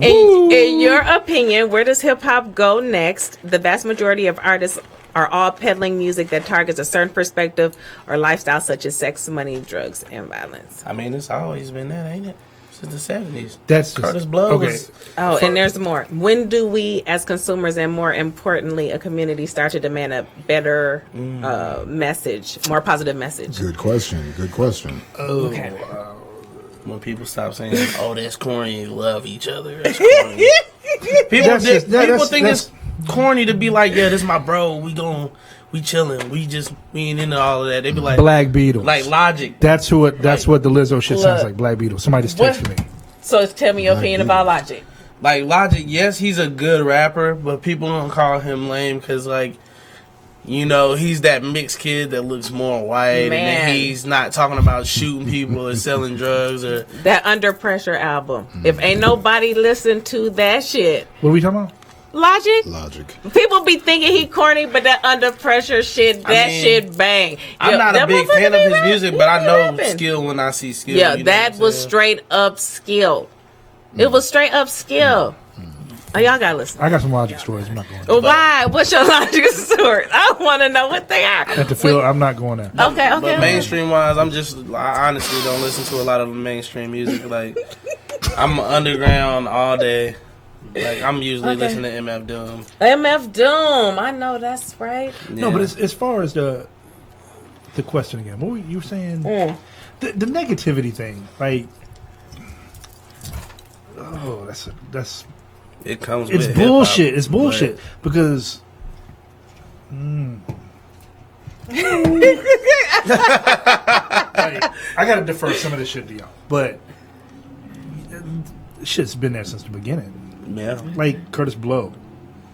In your opinion, where does hip hop go next? The vast majority of artists are all peddling music that targets a certain perspective or lifestyle, such as sex, money, drugs, and violence. I mean, it's always been that, ain't it? Since the 70s. That's just, Curtis Blow okay. was. Oh, and there's more. When do we, as consumers, and more importantly, a community, start to demand a better message, more positive message? Good question. Good question. Okay. When people stop saying, "Oh, that's corny," love each other. That's corny. People That's just- that- people that's- think that's- it's corny to be like, "Yeah, this my bro. We chilling. We ain't into all of that." They be like, Black Beatles. like Logic. That's who it. That's what the Lizzo shit sounds Look. like. Black Beatles. Somebody just What? texted me. So tell me your opinion Beatles. about Logic. Like Logic, yes, he's a good rapper, but people don't call him lame because, like, you know, he's that mixed kid that looks more white, and Man. then he's not talking about shooting people or selling drugs or. That Under Pressure album. If ain't nobody listen to that shit, What are we talking about? Logic. Logic. People be thinking he corny, but that Under Pressure shit, that mean, shit bang. I'm Yo, not a that big motherfucker fan of be his rap- music, he but I be know rapping. skill when I see skill. Yeah, you know that what I'm was saying? straight up skill. It was straight up skill. Oh, y'all gotta listen. I got some Logic stories. I'm not going. Well, why? What's your Logic story? I want to know what they are. At the field, I'm not going there. Okay, okay. But mainstream wise, I honestly don't listen to a lot of mainstream music. Like, I'm underground all day. Like, I'm usually Okay. listening to MF Doom. MF Doom. I know that's right. No, Yeah. but as far as the question again, what were you saying? The negativity thing, like, oh, that's it comes. it's with bullshit. hip-hop, It's bullshit because. I gotta defer some of this shit to y'all, but shit's been there since the beginning. Yeah. Like Curtis Blow.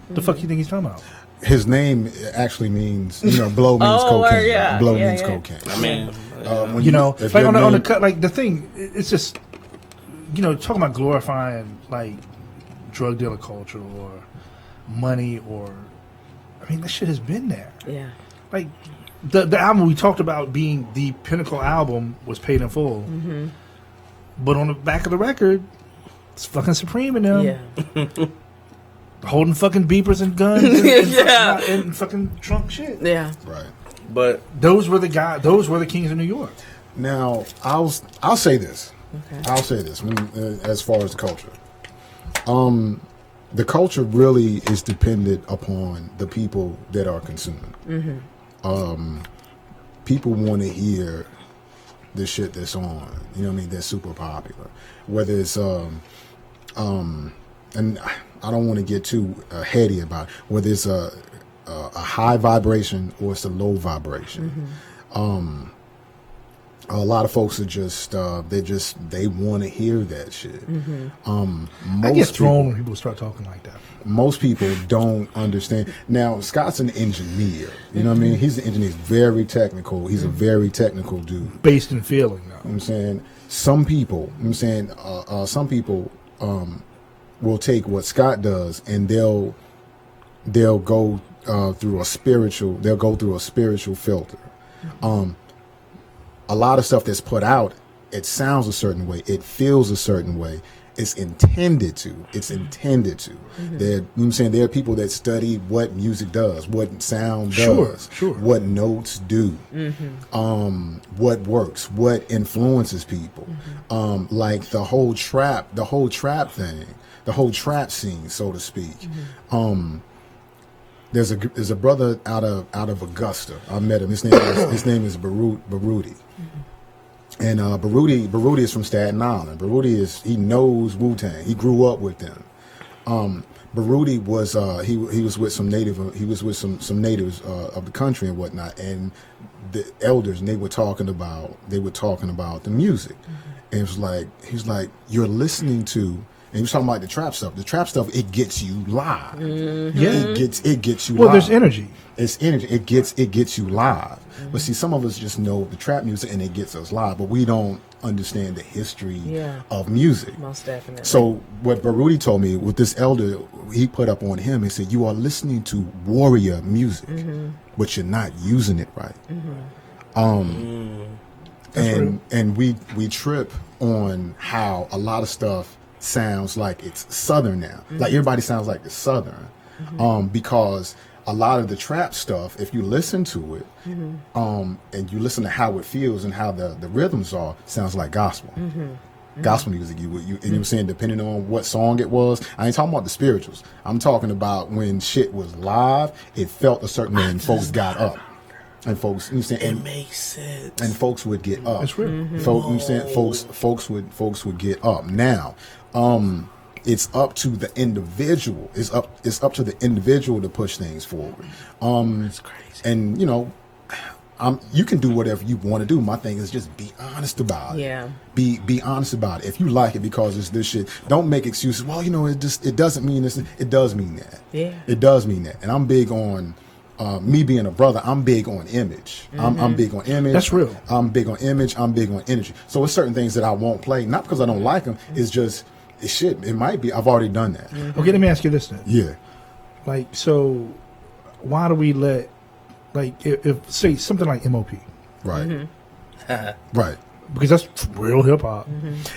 The fuck you think he's talking about? His name actually means, blow means Oh, cocaine. yeah. Blow Yeah, means yeah. cocaine. I mean, When You know, if like your on the name- cut, like the thing, it's just, talking about glorifying like drug dealer culture or money or, I mean, that shit has been there. Yeah. Like the album we talked about being the pinnacle album was Paid in Full, but on the back of the record, it's fucking Supreme in them. Yeah. Holding fucking beepers and guns Yeah. and fucking drunk shit. Yeah. Right. but Those were the guys. Those were the kings of New York. Now, I'll say this. Okay. I'll say this as far as the culture. The culture really is dependent upon the people that are consuming. People want to hear the shit that's on. You know what I mean? That's super popular. Whether it's and I don't want to get too heady about it. Whether it's a high vibration or it's a low vibration. A lot of folks are just they want to hear that shit. I get thrown when people start talking like that. Most people don't understand. Now, Scott's an engineer. You know what I mean? He's an engineer. He's very technical. He's a very technical dude. Based in feeling, though. You know what I'm saying? Some people, some people will take what Scott does and they'll go through a spiritual filter. A lot of stuff that's put out, it sounds a certain way, it feels a certain way. It's intended to. There, you know what I'm saying? There are people that study what music does, what sound does, Sure. what notes do, what works, what influences people. Like the whole trap thing, the whole trap scene, so to speak. There's a brother out of Augusta. I met him. His name is Baruti. And Baruti is from Staten Island. He knows Wu-Tang. He grew up with them. Baruti was he was with some some natives of the country and whatnot, and the elders, and they were talking about the music. And he was like, you're listening to, and he was talking about the trap stuff. The trap stuff, it gets you live. Yeah. It gets you Well, live. there's energy. It's energy. It gets you live. But see, some of us just know the trap music and it gets us live, but we don't understand the history of music. Most definitely. So what Baruti told me, with this elder, he put up on him, he said, you are listening to warrior music, but you're not using it right. And we trip on how a lot of stuff sounds like it's Southern now. Like everybody sounds like it's Southern. Because a lot of the trap stuff, if you listen to it, and you listen to how it feels and how the rhythms are, sounds like gospel. Gospel music, and you were saying depending on what song it was. I ain't talking about the spirituals. I'm talking about when shit was live, it felt a certain way, and folks got up. And folks, you saying, it makes sense. and folks would get up. That's real. You saying, folks would get up. Now, it's up to the individual. It's up to the individual to push things forward. That's crazy. And you can do whatever you want to do. My thing is just be honest about it. Yeah. Be honest about it. If you like it because it's this shit, don't make excuses. Well, it doesn't mean this. It does mean that. Yeah. It does mean that. And I'm big on me being a brother. I'm big on image. I'm big on image. That's real. I'm big on image. I'm big on energy. So it's certain things that I won't play, not because I don't like them. It's just it's shit. It might be. I've already done that. Okay, let me ask you this then. Yeah. Like, so why do we let, like, if say something like MOP, Right. Right. because that's real hip hop.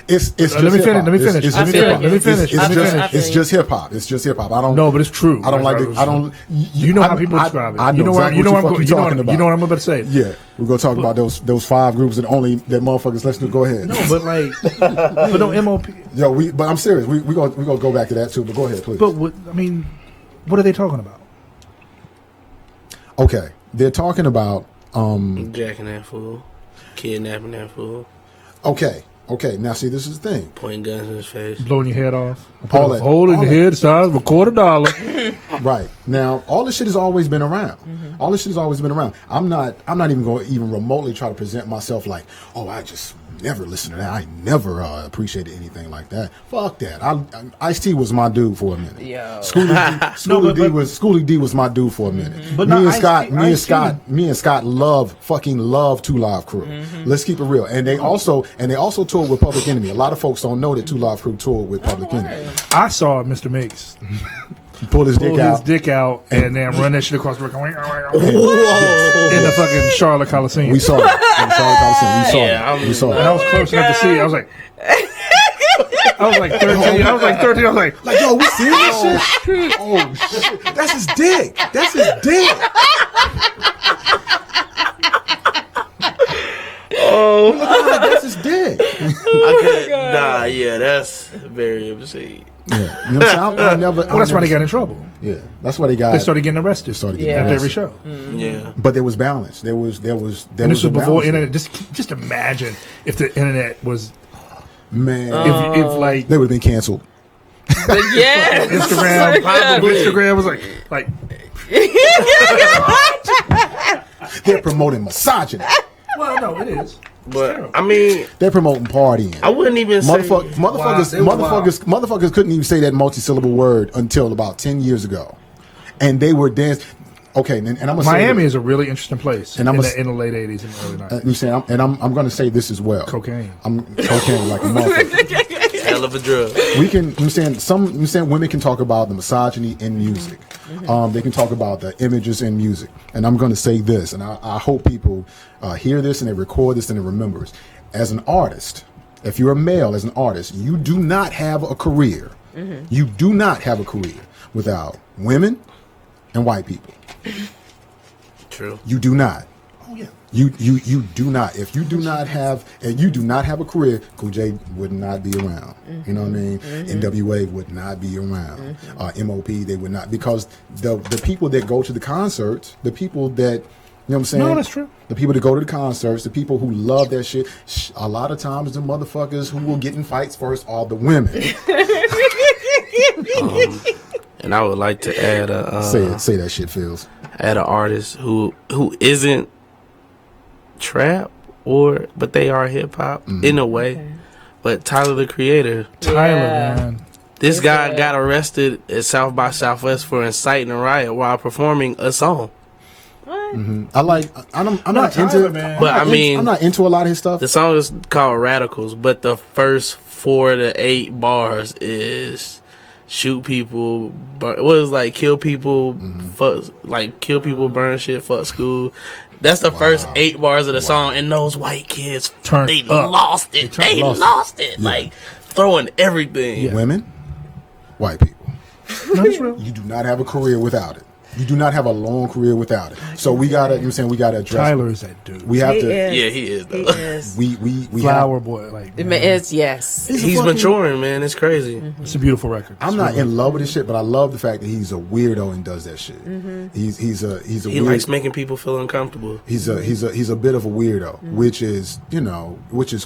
It's just Let me finish. hip-hop. Let me finish. It's Let me just hip-hop. finish. Let me finish. Let me finish. It's just hip hop. It's just hip hop. I don't. No, but it's true. I don't like it. I don't. You know how people describe it. I know what exactly what you're talking about. You know what I'm about to say. Yeah, we're gonna talk about those 5 groups that motherfuckers listen to. Go ahead. No, but like, but no MOP. Yo, but I'm serious. We gonna go back to that too. But go ahead, please. But what are they talking about? Okay, they're talking about Jacking that fool, kidnapping that fool, Okay. Now see, this is the thing. pointing guns in his face. Blowing your head off, All that- hole in all your that. head the size of $250. Right. Now, all this shit has always been around. All this shit has always been around. I'm not even going to even remotely try to present myself like, oh, I just never listened to that. I never appreciated anything like that. Fuck that. Ice-T was my dude for a minute. Yo. Schoolie D was my dude for a minute. But me no, and Scott fucking love Two Live Crew. Let's keep it real. And they also toured with Public Enemy. A lot of folks don't know that Two Live Crew toured with Public Enemy. I saw Mr. Mix Pull his pull dick his out. dick out and then run that shit across the room in the fucking Charlotte Coliseum. We saw it. In the Charlotte Coliseum. We saw it. And I was close enough to see it. I was like, 13. I was like 13. I was like, Yo, we seeing this shit? Oh shit! That's his dick. That's his dick. Oh, That's his dick. that's very obscene. Yeah, you know what I'm saying? well, that's why they got in trouble. Yeah, that's why they got. They started getting arrested. Started getting after every arrested. show. Yeah, But there was balance. There was. And this was a before balance. internet. Just imagine if the internet was Man, if like they would have been canceled. Yes. Instagram was like They're promoting misogyny. well, no, it is. but I mean, They're promoting partying. I wouldn't even say. Motherfuckers couldn't even say that multi-syllable word until about 10 years ago, and they were dancing. Okay, and I'm gonna Miami say is a really interesting place And in I'm the late 80s and early 90s. you saying, I'm going to say this as well. Cocaine. I'm cocaine like a motherfucker. Hell of a drug. We can. I'm saying women can talk about the misogyny in music. They can talk about the images in music. And I'm going to say this, and I hope people hear this and they record this and they remember it. As an artist, if you're a male as an artist, you do not have a career. You do not have a career without women and white people. True. You do not. Oh yeah. You do not. If you do not have a career, Cool J would not be around. You know what I mean? NWA would not be around. MOP, they would not, because the people that go to the concerts, the people that, you know what I'm saying? No, that's true. The people that go to the concerts, the people who love that shit, a lot of times the motherfuckers who will get in fights first are the women. And I would like to add Say that shit, Phils. add an artist who isn't trap but they are hip hop in a way. Okay. But Tyler the Creator, Tyler, Yeah. man. this guy got arrested at South by Southwest for inciting a riot while performing a song. What? I'm not Tyler, into. man. But I mean, I'm not into a lot of his stuff. the song is called Radicals, but the first 4 to 8 bars is shoot people, kill people, kill people, burn shit, fuck school. That's the first 8 bars of the song, and those white kids, Turned they up. lost it. They lost it. Like, throwing everything. Women, white people. No, it's real. You do not have a career without it. You do not have a long career without it. So we gotta, we gotta address. Tyler is that dude. We have He to. is. Yeah, he is, though. He is. We Flower boy, like man, It's yes. He's maturing, man. It's crazy. it's a beautiful record. I'm not in love with this shit, but I love the fact that he's a weirdo and does that shit. He's a He weird, likes making people feel uncomfortable. he's a bit of a weirdo, which is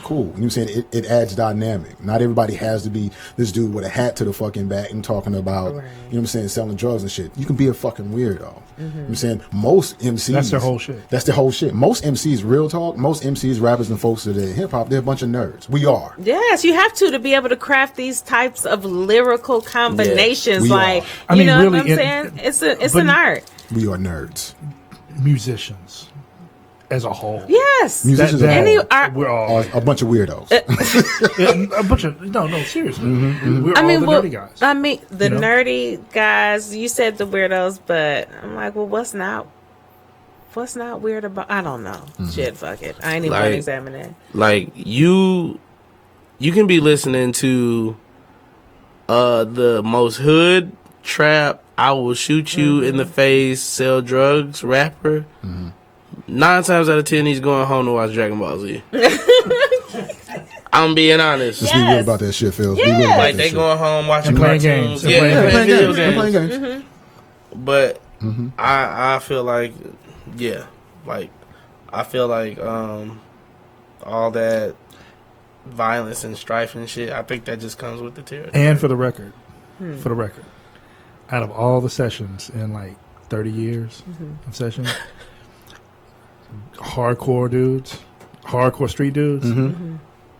cool. You know what I'm saying? It adds dynamic. Not everybody has to be this dude with a hat to the fucking back and talking about, Right. you know what I'm saying, selling drugs and shit. You can be a fucking weirdo. You know what I'm saying? Most MCs, That's their whole shit. That's their whole shit. Most MCs, real talk, most MCs, rappers and folks that are in hip hop, they're a bunch of nerds. We are. Yes, you have to be able to craft these types of lyrical combinations. we like, are. I you mean, know really, what I'm saying? It's but- an art. We are nerds. musicians as a whole. Yes. Musicians That- are Any all- art. We're all are a bunch of weirdos. a bunch of no, seriously. We're I all mean, the well, nerdy guys. I mean, the You know? nerdy guys. You said the weirdos, but I'm like, well, what's not weird about? I don't know. Shit, fuck it. I ain't even gonna Like- examine it. Like, you can be listening to the most hood trap, I will shoot you in the face, sell drugs rapper. 9 times out of 10 he's going home to watch Dragon Ball Z. I'm being honest. Just be real Yes. about that shit, Phil. Be Yes. real about Like, that they shit. going home watching And playing cartoons. games. And Yeah, playing they're Playing playing games. video They're games. playing games. But I feel like, I feel like all that violence and strife and shit, I think that just comes with the territory. And for the record, out of all the sessions in like 30 years of sessions, hardcore street dudes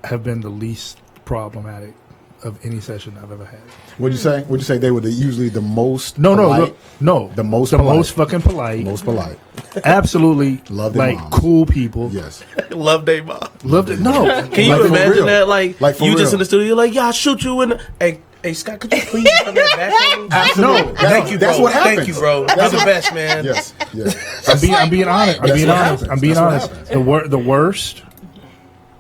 have been the least problematic of any session I've ever had. What'd you say? Would you say they were usually the most No, polite? the most fucking polite, Most polite. Absolutely, Love their like moms. cool people. Yes. Love they mom. Loved it. No, Can you Like, for imagine real. that? Like Like, for you just real. in the studio, like, yeah, I'll shoot you in the. Hey, Scott, could you please turn that back on me? Absolutely. Thank you, bro. That's what happens. Thank you, bro. You're the best, man. Yes. Yes. I'm being honest. That's what happens. I'm being That's what honest. happens. The worst.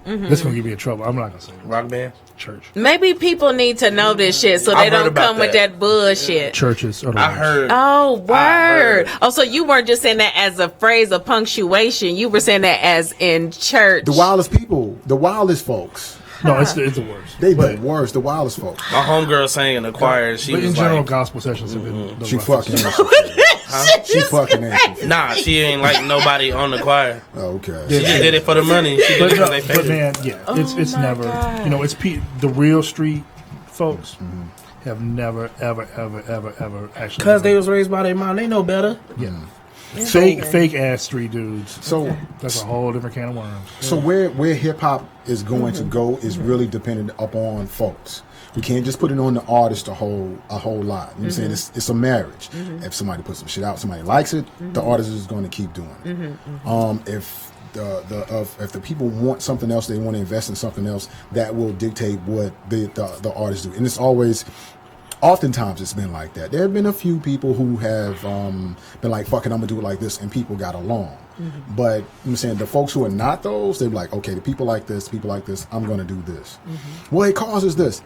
This is gonna get me in trouble. I'm not gonna say it. Rock band. Church. Maybe people need to know this shit so they I've heard don't about come with that. that bullshit. Churches are the I worst. heard. Oh, heard. word. Oh, so you weren't just saying that as a phrase of punctuation. You were saying that as in church. The wildest people, the wildest folks. No, it's the worst. They the worst, the wildest folks. My homegirl sang in the choir, and she But in was general, like, gospel sessions have been the She roughest. fucking ain't. She fucking ain't. nah, she ain't like nobody on the choir. Okay. She just did it for the money. She did But, it because they paid but her. man, yeah, it's my never. God. You know, it's the real street folks have never, ever actually. Because they was raised by their mom, they know better. yeah. Fake ass street dudes. So That's a whole different can of worms. So where hip hop is going to go is really dependent upon folks. We can't just put it on the artist a whole lot. You know what I'm saying? It's a marriage. If somebody puts some shit out, somebody likes it, the artist is going to keep doing it. If the people want something else, they want to invest in something else, that will dictate what the artists do. And it's always. Oftentimes it's been like that. There have been a few people who have been like, fuck it, I'm going to do it like this, and people got along. But I'm saying the folks who are not those, they're like, okay, the people like this, I'm going to do this. Well, it causes this.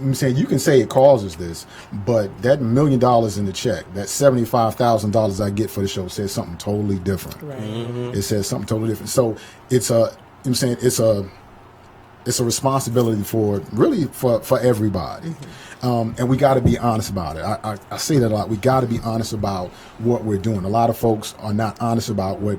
I'm saying you can say it causes this, but that $1 million in the check, that $75,000 I get for the show says something totally different. Right. It says something totally different. So it's a responsibility for everybody. And we got to be honest about it. I say that a lot. We got to be honest about what we're doing. A lot of folks are not honest about what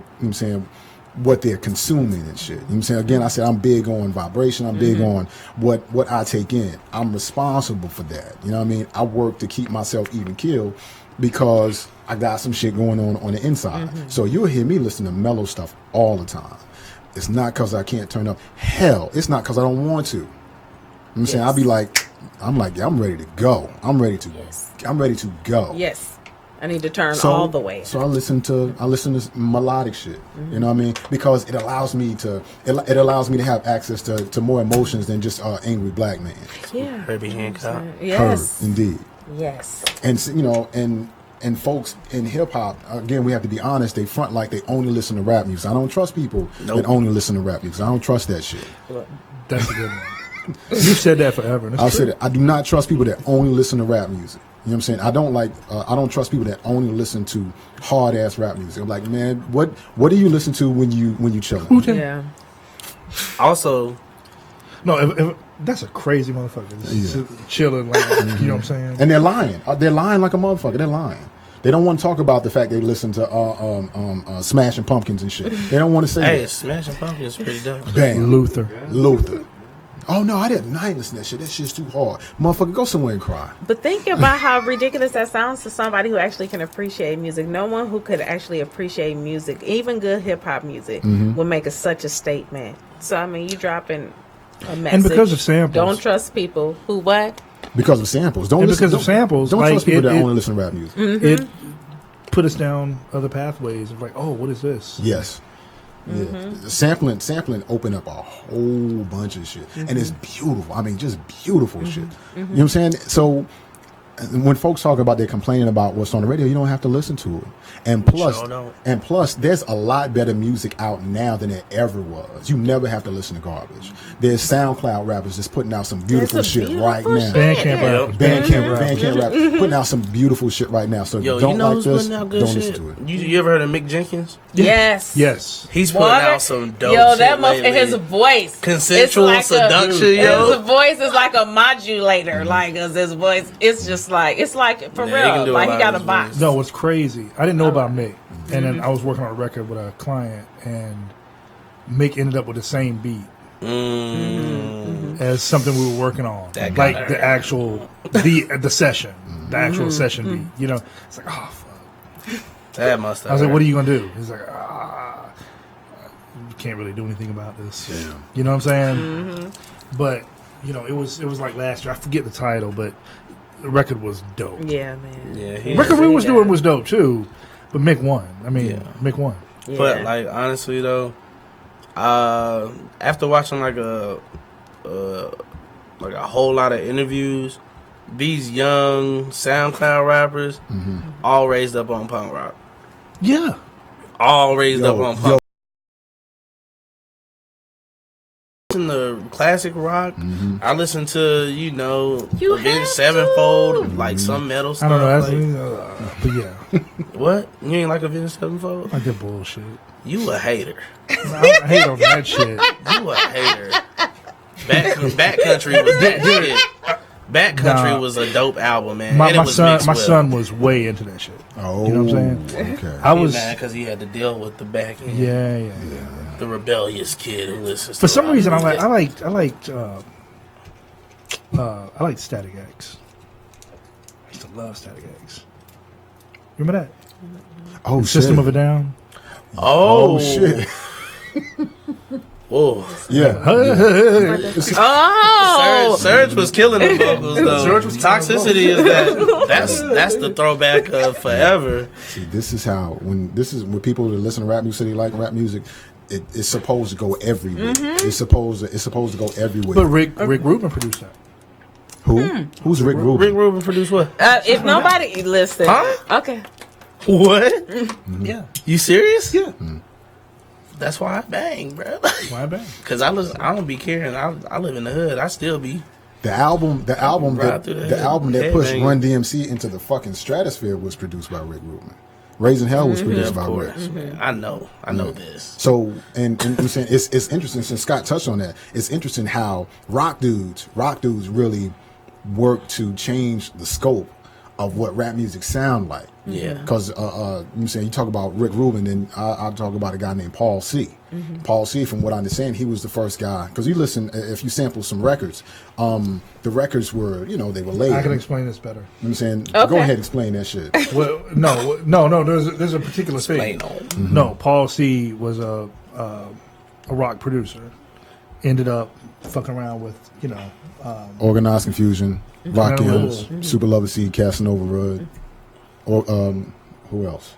they're consuming and shit. You know what I'm saying? Again, I said I'm big on vibration. I'm big on what I take in. I'm responsible for that. You know what I mean? I work to keep myself even keel because I got some shit going on the inside. So you'll hear me listen to mellow stuff all the time. It's not because I can't turn up. Hell, it's not because I don't want to. You know what I'm saying? I'll be like, I'm ready to go. I'm ready to go. Yes. I need to turn all the way. So I listen to melodic shit. You know what I mean? Because it allows me to have access to more emotions than just angry black man. Yeah. Herbie Hancock. Yes. Heard, indeed. Yes. And you know, and folks in hip hop, again, we have to be honest. They front like they only listen to rap music. I don't trust people that only listen to rap music. I don't trust that shit. That's a good one. You've said that forever. and it's I'll true. say that. I do not trust people that only listen to rap music. You know what I'm saying? I don't trust people that only listen to hard ass rap music. I'm like, man, what do you listen to when you chilling? Yeah. Also, No, if that's a crazy motherfucker. Just chilling, like, you know what I'm saying? And they're lying. They're lying like a motherfucker. They're lying. They don't want to talk about the fact they listen to Smashing Pumpkins and shit. They don't want to say hey, that. Smashing Pumpkins is pretty dope. Bam. Luther. Oh no, I didn't listen to that shit. That shit's too hard. Motherfucker, go somewhere and cry. But think about how ridiculous that sounds to somebody who actually can appreciate music. No one who could actually appreciate music, even good hip hop music, would make such a statement. So I mean, you dropping a message. And because of samples. Don't trust people who what? Because of samples. Don't And listen. because of samples, Don't like, trust people that it- only listen to rap music. It put us down other pathways of like, oh, what is this? Yes. Yeah. Sampling opened up a whole bunch of shit. And it's beautiful. I mean, just beautiful shit. You know what I'm saying? So when folks talk about they're complaining about what's on the radio, you don't have to listen to it. And plus, there's a lot better music out now than there ever was. You never have to listen to garbage. There's SoundCloud rappers just putting out some beautiful shit right now. Bandcamp rappers putting out some beautiful shit right now. So if Yo, you don't you know like who's this, putting out don't good listen shit? to it. You ever heard of Mick Jenkins? Yes. Yes. He's putting out some dope Yo, shit that lately. his voice. Consensual it's like seduction, yo. His voice is like a modulator. Like, 'cause his voice, it's just like, it's like, for Yeah, he can real. do a Like, he lot got a of his box. voice. No, it's crazy. I didn't know about Mick. And then I was working on a record with a client, and Mick ended up with the same beat as something we were working on, That like got the her. actual the session, the actual session beat. You know, it's like, oh fuck. That must have. I was like, hurt. what are you gonna do? He's like, you can't really do anything about this. Yeah. You know what I'm saying? But you know, it was like last year. I forget the title, but the record was dope. Yeah, man. Yeah, Record we was doing was dope too, but Mick won. I mean, Yeah. Mick won. Yeah. But like honestly though, after watching like a whole lot of interviews, these young SoundCloud rappers all raised up on punk rock. Yeah. All raised Yo, up on yo. punk. Listen to classic rock. I listen to You Avenged have Sevenfold, like some metal I stuff. don't know. That's, like, but yeah, what? You ain't like Avenged Sevenfold? I get bullshit. You a hater. I hate on that shit. You a hater. Backcountry was that shit. Backcountry Nah. was a dope album, man. My and it was son, mixed my well. son was way into that shit. Oh, You know what I'm saying? Okay. I was, mad because he had to deal with the back end. yeah. The rebellious kid who listens. For to some rock reason, I music. liked Static X. I used to love Static X. Remember that? Oh, System shit. of a Down. Oh, Oh, shit. Whoa. Yeah. Oh, Surge was killing the vocals though. Surge was killing the Toxicity is that's the throwback of forever. See, this is when people that listen to rap music, they like rap music. It's supposed to go everywhere. It's supposed to go everywhere. But Rick Rubin produced that. Who? Who's Rick Rubin? Rick Rubin produced what? if nobody listen, Huh? okay. What? Yeah. You serious? Yeah. That's why I bang, bro. Why bang? Cause I don't be caring. I live in the hood. I still be. The album Right through the head. that pushed Headbanging. Run DMC into the fucking stratosphere was produced by Rick Rubin. Raising Hell was Yeah, produced of by course. Rick. Man. I know this. So, and I'm saying it's interesting since Scott touched on that. It's interesting how rock dudes really work to change the scope of what rap music sound like. Yeah. Because I'm saying you talk about Rick Rubin, and I'll talk about a guy named Paul C. Paul C. From what I understand, he was the first guy. Because you listen, if you sample some records, the records were they were laid. I can explain this better. I'm saying, Okay. go ahead, explain that shit. Well, no. There's a particular thing. Explain on. No, Paul C. was a rock producer. Ended up fucking around with Organized Confusion, Rock Incredible. M's, Super Lover Seed, Casanova Rud, or who else?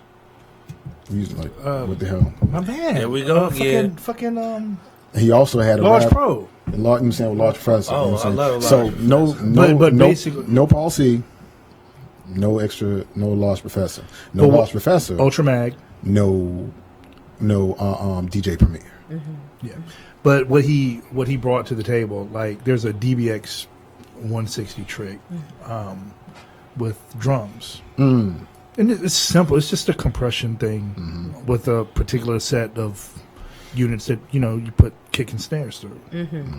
What the hell? my man. There we go again. Fucking He also had a Large rap, Pro. I'm saying with Large Professor. Oh, you know what I'm I love saying? Large So no, But basically- no Paul C, no Large Professor, no But Large Professor, Ultramag. no DJ Premier. Yeah. But what he brought to the table, like there's a DBX 160 trick with drums. And it's simple. It's just a compression thing with a particular set of units that you put kick and snares through,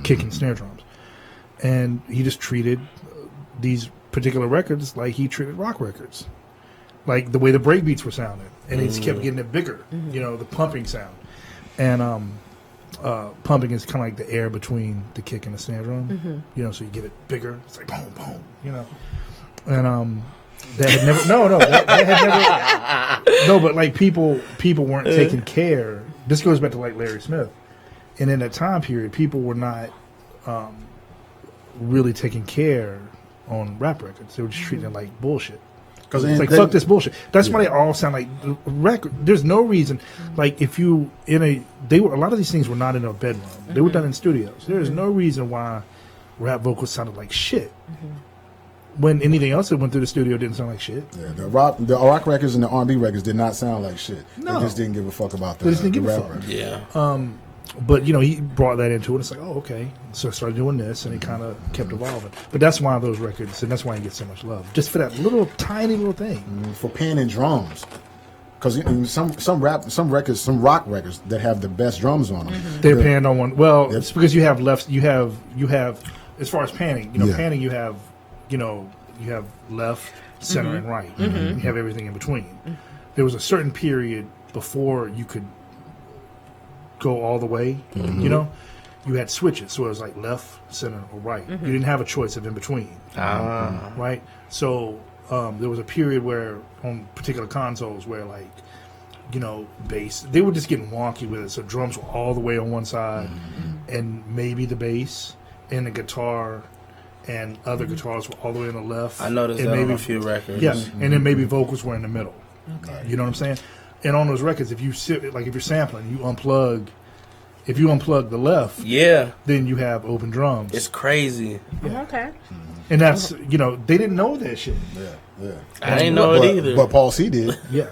kick and snare drums. And he just treated these particular records like he treated rock records, like the way the breakbeats were sounding, and he just kept getting it bigger. The pumping sound, and pumping is kind of like the air between the kick and the snare drum. So you get it bigger. It's like boom, boom. And that had never that had never no, but like people weren't taking care. This goes back to like Larry Smith, and in that time period, people were not really taking care on rap records. They were just treating it like bullshit. Because It's like fuck this bullshit. That's why they all sound like record. There's no reason. Like if you a lot of these things were not in a bedroom. They were done in studios. There is no reason why rap vocals sounded like shit. When anything else that went through the studio didn't sound like shit. Yeah, the rock records and the R&B records did not sound like shit. No. They just didn't give a fuck about They just didn't the give a rap fuck. records. Yeah. But he brought that into it. It's like, oh, okay. So I started doing this, and it kind of kept evolving. But that's why those records, and that's why he gets so much love, just for that little tiny little thing. For pan and drums. Because some rock records that have the best drums on them. They're panned on one. Well, Yep. it's because you have left. You have as far as panning. Yeah. Panning. You have left, center, and right. You have everything in between. There was a certain period before you could go all the way. you had switches, so it was like left, center, or right. You didn't have a choice of in between, right? So there was a period where on particular consoles where like, you know, bass, they were just getting wonky with it. So drums were all the way on one side, and maybe the bass and the guitar and other guitars were all the way on the left. I noticed and that maybe on a few records. Yeah, and then maybe vocals were in the middle. Okay. You know what I'm saying? And on those records, if you sit, like if you're sampling, you unplug. If you unplug the left, then you have open drums. It's crazy. Yeah. Okay. And that's, you know, they didn't know that shit. Yeah. I didn't know it either. But Paul C did. Yeah.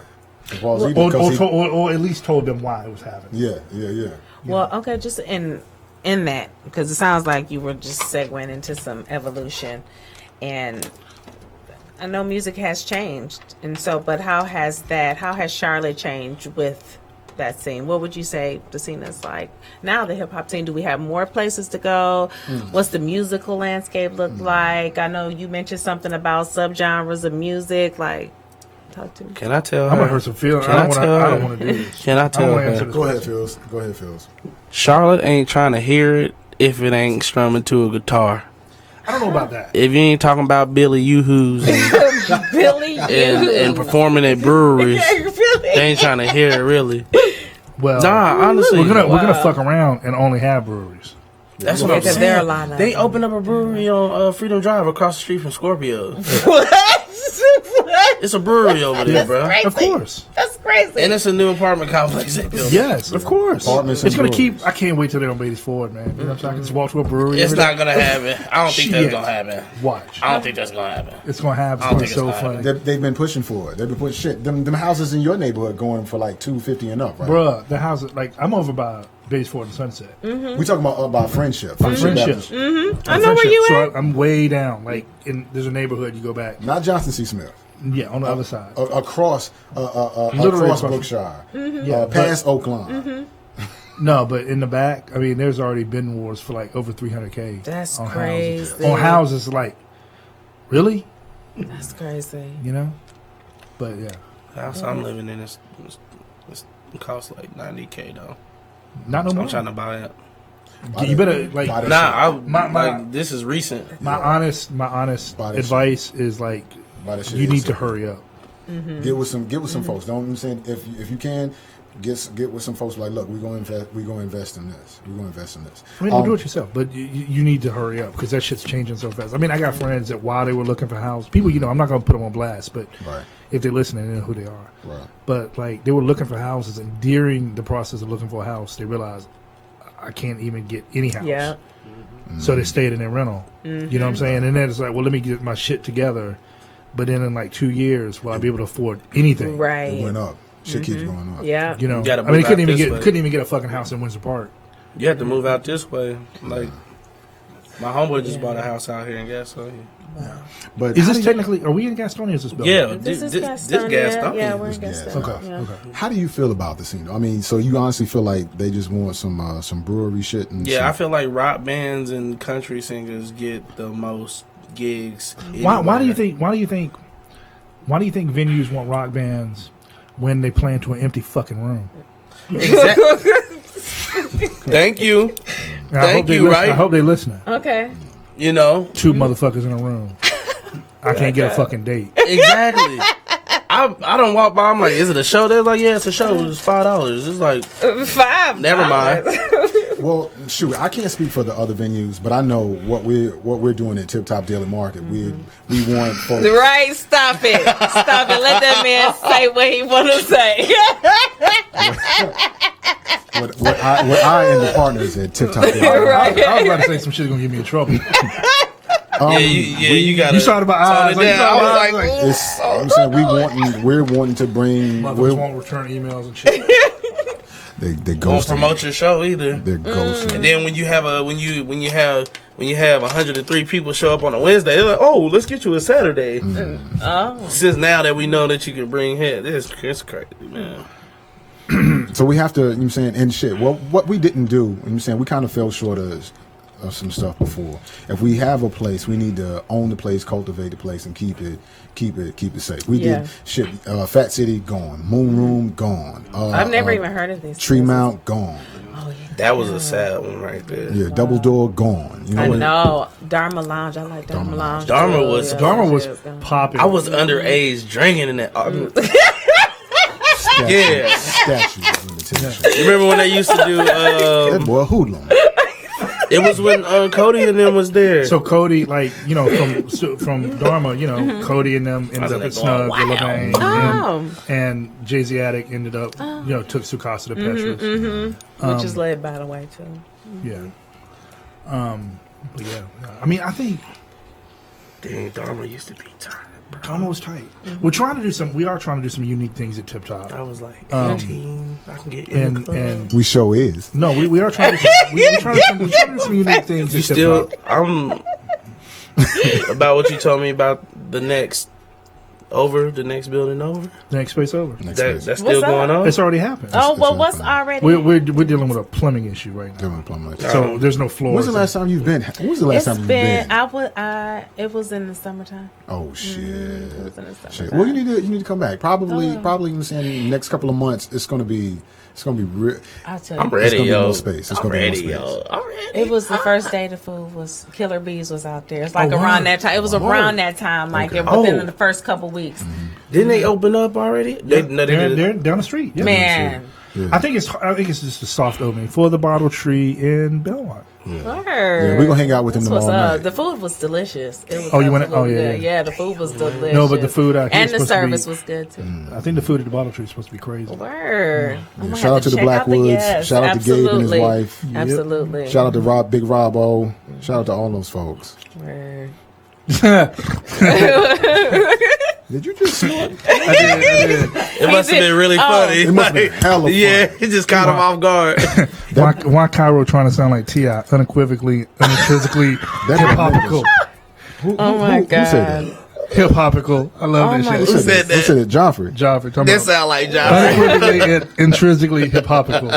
Paul C did, or at least told them why it was happening. Yeah. Well, okay, just in that, because it sounds like you were just segueing into some evolution, and I know music has changed, and so, but how has Charlotte changed with that scene? What would you say the scene is like now, the hip hop scene? Do we have more places to go? What's the musical landscape look like? I know you mentioned something about subgenres of music, like, talk to me. Can I tell her? I'm gonna hurt some feelings. I don't want to do this. Can I tell her? Go ahead, Phils. Charlotte ain't trying to hear it if it ain't strumming to a guitar. I don't know about that. If you ain't talking about Billy Yoo-Hoos and performing at breweries, they ain't trying to hear it really. Well, honestly, we're gonna fuck around and only have breweries. That's what I'm saying. There are a lot of they opened up a brewery on Freedom Drive across the street from Scorpio. It's a brewery over there, bro. Crazy. Of course. That's crazy. And it's a new apartment complex they built. Yes, of course. Apartments It's and gonna keep. I can't wait till they're on Beatties Ford, man. You know what I'm saying? I can just walk to a brewery. It's every not day. gonna happen. I don't think Shit. that's gonna happen. Watch. I don't think that's gonna happen. It's gonna happen. I don't It's think so it's gonna funny, They've been pushing for it. They've been pushing shit. Them houses in your neighborhood going for like $250 and up, right? bruh. The house, like I'm over by Beatties Ford and Sunset. We talking about friendship. Friendship. Baptist. I know where you So at. I'm way down. Like there's a neighborhood you go back. Not Johnson C. Smith. Yeah, on the other side. Across Literally across across. Brookshire. Yeah, Past Oaklawn. No, but in the back, I mean, there's already been wars for like over 300K. That's on crazy. Houses. On houses, like, really? That's crazy. You know? But yeah, The house I'm living in is costs like $90K though. not no more. I'm trying to buy it. You better like. Buy that Nah, this is recent. My honest Buy that advice is like, Buy that shit you need ASAP. to hurry up. Get with some folks. Don't I'm saying if you can get with some folks like, look, we're going to invest in this. We're going to invest in this. I mean, do it yourself, but you need to hurry up because that shit's changing so fast. I mean, I got friends that while they were looking for houses, people, you know, I'm not going to put them on blast, but Right. if they're listening, they know who they are. Right. But like they were looking for houses, and during the process of looking for a house, they realized I can't even get any house. Yeah. So they stayed in their rental. You know what I'm saying? And then it's like, well, let me get my shit together. But then in like 2 years, will I be able to afford anything? It Right. went up. Shit keeps going up. Yeah. You know, You gotta I mean, move out this way. couldn't even get a fucking house in Windsor Park. You have to move out this way. Like my homeboy just bought a house out here in Gastonia. But Is this technically? Are we in Gastonia? Or is this building? Yeah, This is this Gastonia. Gastonia. Yeah, we're in This Gastonia. gas. Okay. Yeah. Okay. how do you feel about the scene? I mean, so you honestly feel like they just want some brewery shit and Yeah, I some, feel like rock bands and country singers get the most gigs. Why do you anywhere. think venues want rock bands when they play into an empty fucking room? Exactly. Thank you. And I hope they listen- I hope they listening. Okay. You know, Two motherfuckers in a room. I can't get a fucking date. exactly. I don't walk by. I'm like, is it a show? They're like, yeah, it's a show. It's $5. It's like, $5. never mind. well, shoot, I can't speak for the other venues, but I know what we're doing at Tip Top Daily Market. We want folks. Right, stop it. Stop it. Let that man say what he want to say. what I and the partners at Tip Top Daily Market. Right. I was about to say some shit's gonna get me in trouble. You got. You started about eyes. Tone it down. I was like, It's, I'm saying we're wanting to bring. Motherfuckers won't return emails and shit. They won't ghosting. promote your show either. They're ghosting. And then when you have 103 people show up on a Wednesday, they're like, oh, let's get you a Saturday. Oh. Since now that we know that you can bring hit, it's crazy, man. So we have to, you know what I'm saying, and shit. Well, what we didn't do, you know what I'm saying, we kind of fell short of some stuff before. If we have a place, we need to own the place, cultivate the place, and keep it safe. We Yeah. did shit. Fat City gone, Moon Room gone. I've never even heard of this. Tree Mount gone. Oh, yeah. That was a sad one right there. Yeah, Double Door gone. You know I what? know. Dharma Lounge. I like Dharma Lounge. Dharma too. was- Dharma was Yeah. popping. I was underage drinking in that. Statue, Yeah. Statue of limitation. You remember when they used to do? That boy hoodlum. It was when Cody and them was there. So Cody, like, you know, from Dharma, you know, Cody and them ended up at Snug, wow. Levine, Oh. and Jay-Z Addict ended up, you know, took Sukasa to Petrus. Which is led by the way too. Yeah. But yeah, I mean, I think Dang, Dharma used to be tired. Dharma was tight. Mm-hmm. We are trying to do some unique things at Tip Top. I was like 18. I can get in the And club. and We show is. no, we are trying to we're trying to do some unique things You at Tip still, Top. I'm about what you told me about the next building over. The next space over. Next That, place. that's What's still going up? on. It's already happened. Oh well, it's what's happening. already? We're dealing with a plumbing issue right now. Dylan Plummer. So there's no floors. When's the last time you've been? When's the last It's time you've been. been? It was in the summertime. Oh shit. It was in the Shit. summertime. Well, you need to come back. Probably in the next couple of months. It's gonna be real. I'll tell I'm you. ready, gonna be yo. more space. It's I'm gonna be more ready, space. yo. I'm ready. It was the first day the food was Killer Bees was out there. It's like Oh, wow. around that time. It was around that time, like Okay. within Oh. the first couple weeks. Didn't they open up already? They did. They're down the street. Yeah. Man, Yeah. I think it's just a soft opening for the Bottle Tree in Belmont. word. Yeah, we're gonna hang out with them That's what's tomorrow up. night. The food was delicious. It was Oh, you went- absolutely oh, yeah, good. yeah. The food was delicious. No, but the food out here and is the supposed to be- service was good too. I think the food at the Bottle Tree is supposed to be crazy. Word. I'm gonna Shout have out to the check out Blackwoods. yes, Shout out to Gabe and his absolutely. wife. Absolutely. Shout out to Big Rob O. Shout out to all those folks. Word. Did you just snort? I did. It must have been really funny. It must have been hella fun. Yeah, it just caught him off guard. Why Cairo trying to sound like T.I. unequivocally, unintrinsically hip-hopical. Oh my Who said God. that? Hip-hopical. I love Oh that my shit. Who said Who that? said it? Joffrey. Joffrey, talking That about sound like John. unequivocally and intrinsically hip-hopical.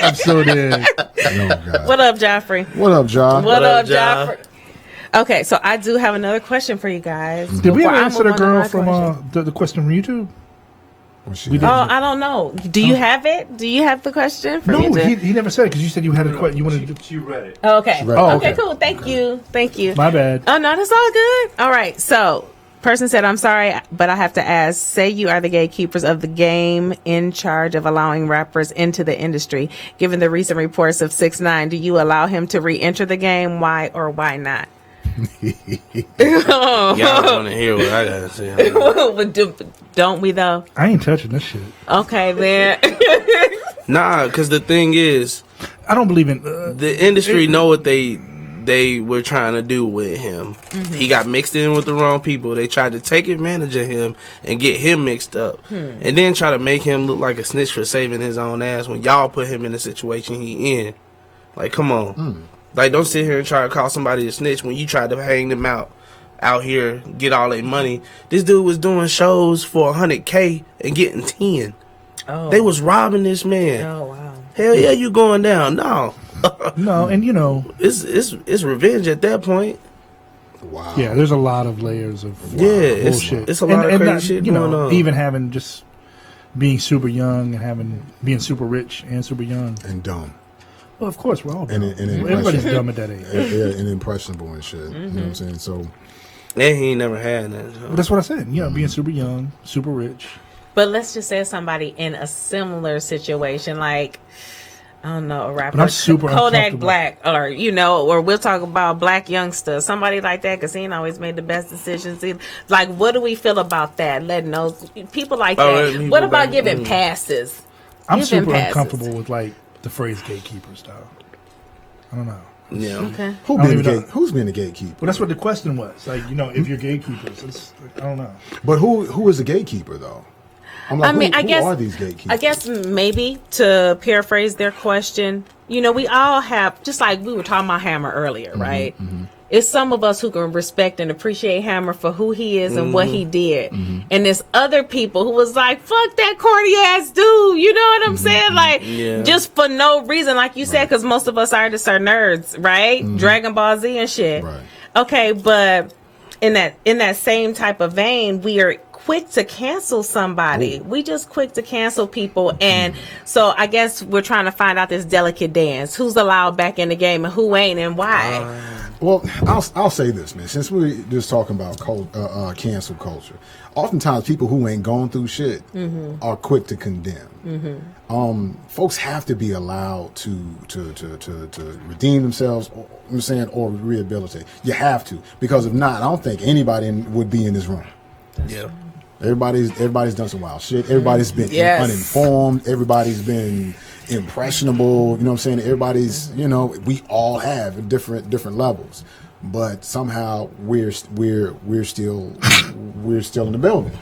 I'm so dead. Oh, God. What up, Joffrey? What up, John? What up, up, Ja? Joffrey? Okay, so I do have another question for you guys. Did we Before ever I answer the move on to girl my from question. the question from YouTube? Well, she We did. did. Oh, I don't know. Do you have it? Do you have the question for me? No, to- he never said it because you said you had a question. You wanted to. She read it. Oh, okay. Right. Oh, okay, okay. cool. Thank you. Thank you. My bad. Oh, no, that's all good. All right. So, person said, I'm sorry, but I have to ask, say you are the gatekeepers of the game in charge of allowing rappers into the industry. Given the recent reports of 6ix9ine, do you allow him to re-enter the game? Why or why not? Y'all want to hear what I gotta say? Don't we, though? I ain't touching this shit. Okay, then. Nah, because the thing is, I don't believe in. the industry know what they were trying to do with him. He got mixed in with the wrong people. They tried to take advantage of him and get him mixed up, and then try to make him look like a snitch for saving his own ass when y'all put him in the situation he in. Like, come on. Like, don't sit here and try to call somebody a snitch when you tried to hang them out here, get all their money. This dude was doing shows for $100K and getting 10. Oh. They was robbing this man. Oh, wow. Hell yeah, you going down? No, No, and you know, it's revenge at that point. Wow. yeah, there's a lot of layers of Yeah, it's bullshit. a lot of crazy not, shit you know, going on. even having just being super young and being super rich and super young. And dumb. Well, of course, we're all dumb. And Everybody's impressionable. dumb at that age. Yeah, and impressionable and shit. You know what I'm saying? So, And he ain't never had that. so. But that's what I said. You know, being super young, super rich. But let's just say somebody in a similar situation, like, I don't know, a rapper, But I'm super Kodak uncomfortable. Black, or, you know, or we'll talk about Black Youngster, somebody like that, because he ain't always made the best decisions. Like, what do we feel about that? Letting those people like letting that. people What about back- giving passes? I'm Giving super passes. uncomfortable with like the phrase gatekeeper style. I don't know. Yeah. Okay. who I don't been the even know. who's been the gatekeeper? Well, that's what the question was. Like, you know, if you're gatekeepers, it's, I don't know. But who is the gatekeeper though? I'm like, I mean, who, I who guess- are these gatekeepers? I guess maybe to paraphrase their question, you know, we all have, just like we were talking about Hammer earlier, right? It's some of us who can respect and appreciate Hammer for who he is and what he did. And there's other people who was like, fuck that corny ass dude. You know what I'm saying? Like, Yeah. just for no reason, like you said, because most of us artists are nerds, right? Dragon Ball Z and shit. Right. Okay, but in that same type of vein, we are quick to cancel somebody. We just quick to cancel people. And so I guess we're trying to find out this delicate dance. Who's allowed back in the game and who ain't and why? Well, I'll say this, man. Since we're just talking about cancel culture, oftentimes people who ain't going through shit are quick to condemn. Folks have to be allowed to redeem themselves, I'm saying, or rehabilitate. You have to, because if not, I don't think anybody would be in this room. Yeah. Everybody's done some wild shit. Everybody's been uninformed. Everybody's been impressionable. You know what I'm saying? Everybody's, we all have at different levels, but somehow we're still in the building.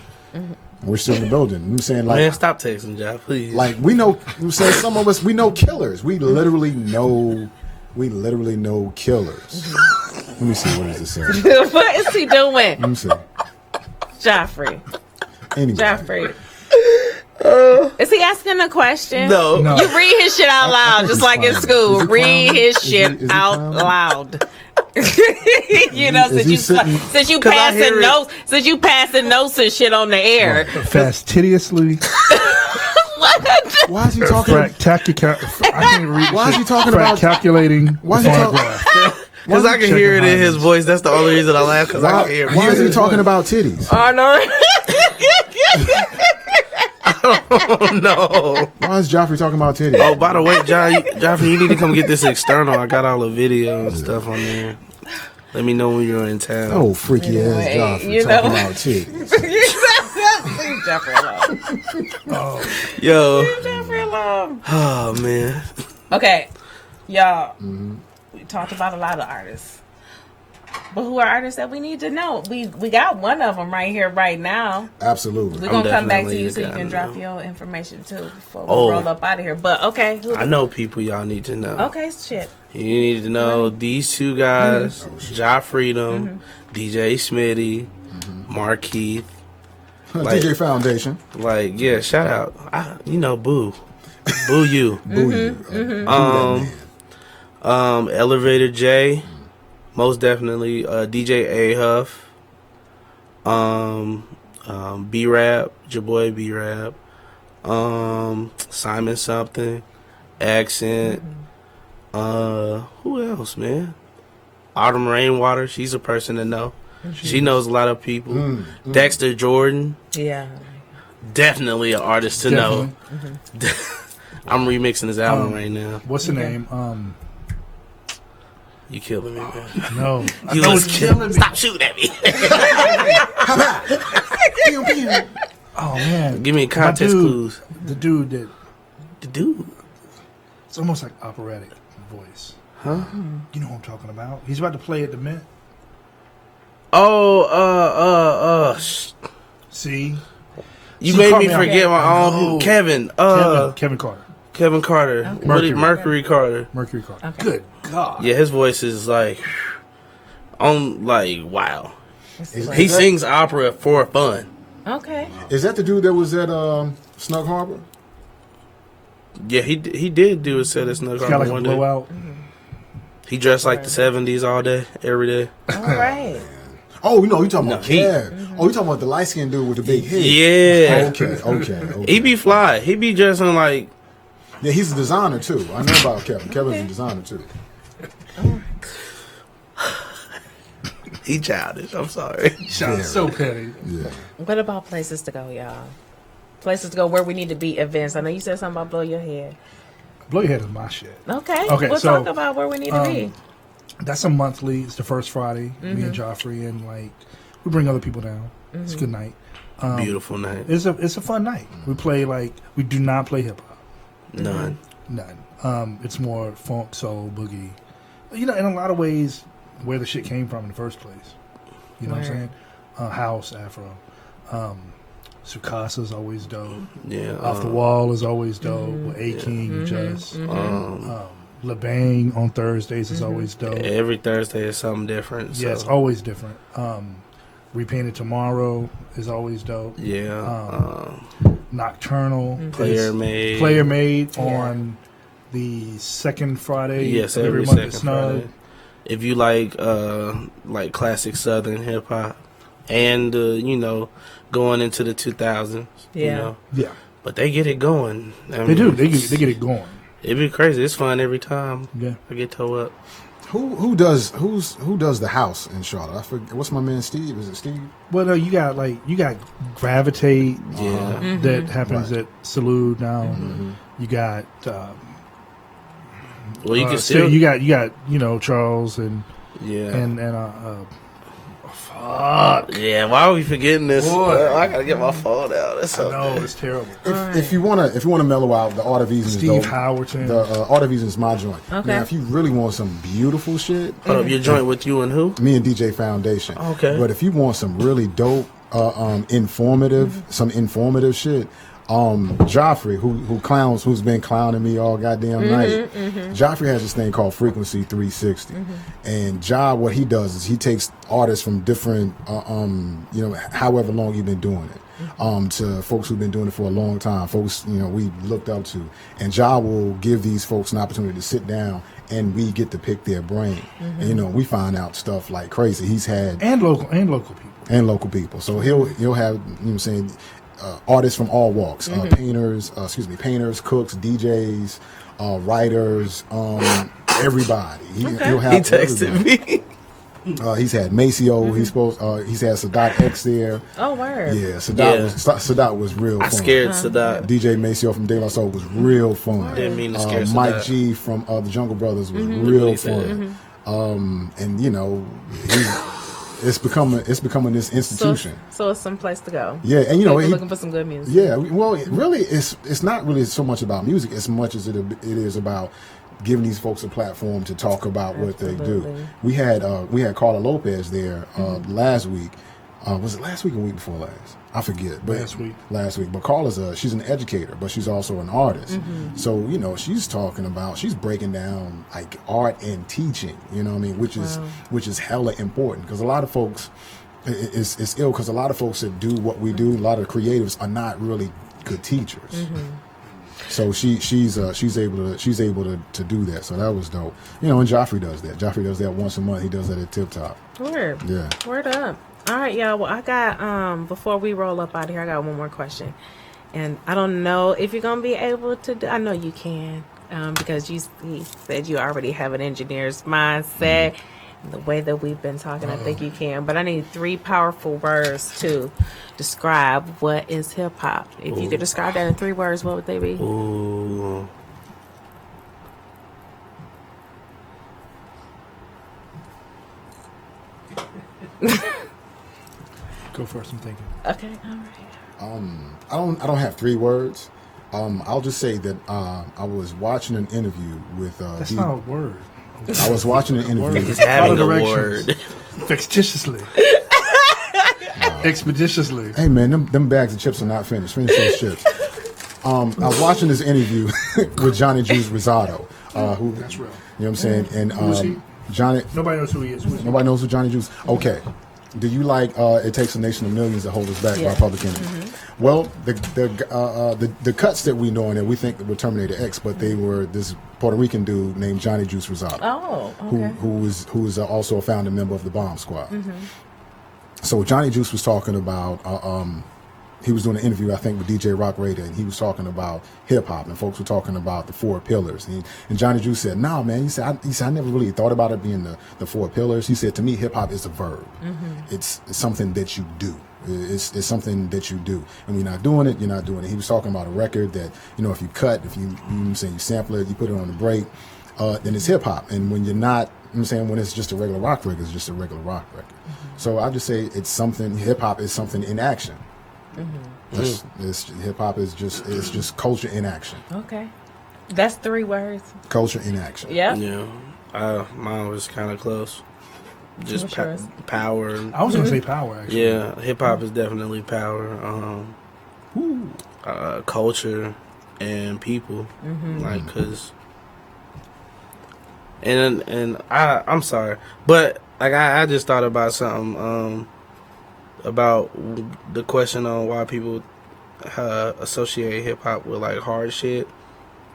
We're still in the building. I'm saying, like, man, stop texting, Jeff, please. Like, we know, I'm saying, some of us, we know killers. We literally know killers. Let me see, what does it say? What is he doing? Let me see. Joffrey. Anyway. Joffrey. Is he asking a question? No. You read his shit out loud, just like in school. Read his shit Is he out clowning? loud. Since you passing notes and shit on the air. Fastidiously. Why is he talking? I can't read. Why is he talking about calculating? Why is he talking? Because I can hear it in his voice. That's the only reason I laugh. Because I can hear it. Why is he talking about titties? Oh no. Oh, no. Why is Joffrey talking about titties? Oh, by the way, Joffrey, you need to come get this external. I got all the video and stuff on there. Let me know when you're in town. Oh, freaky ass Joffrey talking about titties. Leave Joffrey alone. Yo. Leave Joffrey alone. Oh, man. Okay, y'all. We talked about a lot of artists. But who are artists that we need to know? We got one of them right here, right now. Absolutely. We're going to come back to definitely you so you the guy can to drop know. your information, too, before we Oh. roll up out of here. But, okay. I know people y'all need to know. Okay, shit. You need to know these two guys, Ja Freedom, DJ Smitty, Mark Keith. Like- DJ Foundation. Like, yeah, shout out. Boo. Boo you. Boo you. Elevator J, most definitely. DJ A Huff, B Rap, your boy B Rap, Simon something, Accent. Who else, man? Autumn Rainwater, she's a person to know. She knows a lot of people. Dexter Jordan, Yeah. definitely an artist to know. I'm remixing his album right now. What's the name? You killing me, man. No. You was killing me. Stop shooting at me. Oh man. Give me context clues. The dude that The dude. it's almost like operatic voice. Huh? You know what I'm talking about? He's about to play at the Mint. See? You She made caught me me off forget guard. my own. Oh. Kevin. Kevin Carter. Kevin Carter. Okay. Mercury Carter. Mercury Carter. Okay. Good God. Yeah, his voice is like, wow. It's He sings opera for fun. Okay. Is that the dude that was at Snug Harbor? Yeah, he did do a set at Snug He's got Harbor like a one day. blowout. He dressed like the 70s all day, every day. All right. Oh, you talking about he- Kev. Oh, you talking about the light skinned dude with the big head. Yeah. Okay. He be fly. He be dressing like, Yeah, he's a designer too. I know about Kevin. Kevin's a designer too. he childish. I'm sorry. Sounds so petty. Yeah. What about places to go, y'all? Places to go where we need to be, events. I know you said something about blow your head. Blow your head is my shit. Okay. Okay, We'll so, talk about where we need to be. That's a monthly. It's the first Friday. Me and Joffrey and like we bring other people down. It's a good night. Beautiful night. It's a fun night. We play we do not play hip hop. None. None. It's more funk, soul, boogie. In a lot of ways, where the shit came from in the first place. You know what I'm saying? House, Afro. Sukasa's always dope. Yeah. Off the Wall is always dope. With A King, Just. LeBang on Thursdays is always dope. Every Thursday is something different. So. Yeah, it's always different. Repainted Tomorrow is always dope. Yeah. Nocturnal. Player Made. Player Made on the second Friday. Yes, of every month at second Snug. Friday. If you like classic Southern hip hop, and going into the 2000s. You Yeah. know, Yeah, but they get it going. I they mean, do. They get it going. It'd be crazy. It's fun every time. Yeah. I get toe up. Who does the house in Charlotte? I forget. What's my man Steve? Is it Steve? Well, no, you got Gravitate. Yeah. That happens Right. at Salute now. You got. Well, you can so still. you got Charles and Yeah. fuck. Yeah. Why are we forgetting this? Boy. I gotta get my phone out. That's so No, good. it's terrible. If you wanna mellow out, the Art of Eason is Steve dope. Howerton. The Art of Eason is my joint. Okay. Now, if you really want some beautiful shit, Hold up, your joint with you and who? me and DJ Foundation. Okay. But if you want some really dope, informative shit, Joffrey, who's been clowning me all goddamn night. Joffrey has this thing called Frequency 360, and what he does is he takes artists from different, however long you've been doing it, to folks who've been doing it for a long time, folks we looked up to, and will give these folks an opportunity to sit down and we get to pick their brain, and we find out stuff like crazy. He's had and local people. So he'll have artists from all walks, painters, cooks, DJs, writers, everybody. He'll have He texted me. He's had Maceo. He's had Sadat X there. Oh, word. Yeah, Sadat was real fun. I scared Sadat. DJ Maceo from De La Soul was real fun. Didn't mean to scare Mike Sadat. G from the Jungle Brothers was real He said. fun. And it's becoming this institution. So it's some place to go. Yeah, and People looking for some good music. Yeah, well, it's not really so much about music as much as it is about giving these folks a platform to talk about what they do. Absolutely. We had Carla Lopez there last week. Was it last week or week before last? I forget. But Last week. But Carla's she's an educator, but she's also an artist. So she's breaking down like art and teaching. You know what I mean? Which is hella important because a lot of folks. It's ill because a lot of folks that do what we do, a lot of creatives are not really good teachers. So she's able to do that. So that was dope. And Joffrey does that. Joffrey does that once a month. He does that at Tip Top. Word. Yeah. Word up. All right, y'all. Well, I got before we roll up out of here, I got one more question, and I don't know if you're gonna be able to do. I know you can because he said you already have an engineer's mindset. The way that we've been talking, I think you can. But I need 3 powerful words to describe what is hip hop. If you could describe that in 3 words, what would they be? Ooh. Go first. I'm thinking. Okay, all right. I don't have 3 words. I'll just say that I was watching an interview with. That's not a word. I was watching an interview. He's having a directions. word. Expeditiously. Expeditiously. Hey man, them bags of chips are not finished. Finish those chips. I was watching this interview with Johnny Juice Rosado. Who? That's real. You know what I'm saying? And Who's he? Johnny. Nobody knows who he is. Who's he? Nobody knows who Johnny Juice. Okay. Do you like "It Takes a Nation of Millions to Hold Us Back" by Public Enemy? Well, the cuts that we know and that we think were Terminator X, but they were this Puerto Rican dude named Johnny Juice Rosado. Oh, okay. who is also a founding member of the Bomb Squad. So Johnny Juice was talking about. He was doing an interview, I think, with DJ Rock Raider, and he was talking about hip hop, and folks were talking about the 4 pillars. And Johnny Juice said, "No, man." He said, "I never really thought about it being the 4 pillars." He said, "To me, hip hop is a verb. It's something that you do. It's something that you do, and when you're not doing it, you're not doing it." He was talking about a record that if you cut, if you sample it, you put it on the break, then it's hip hop. And when you're not, when it's just a regular rock record, it's just a regular rock record. So I just say it's something. Hip hop is something in action. Hip hop is just culture in action. Okay, that's 3 words. Culture in action. Yeah. Yeah. Mine was kind of close. Just What's yours? power. I was going to say power, actually. Yeah, hip hop is definitely power. Culture and people, like, cause. And I'm sorry, but like I just thought about something about the question on why people associate hip hop with like hard shit,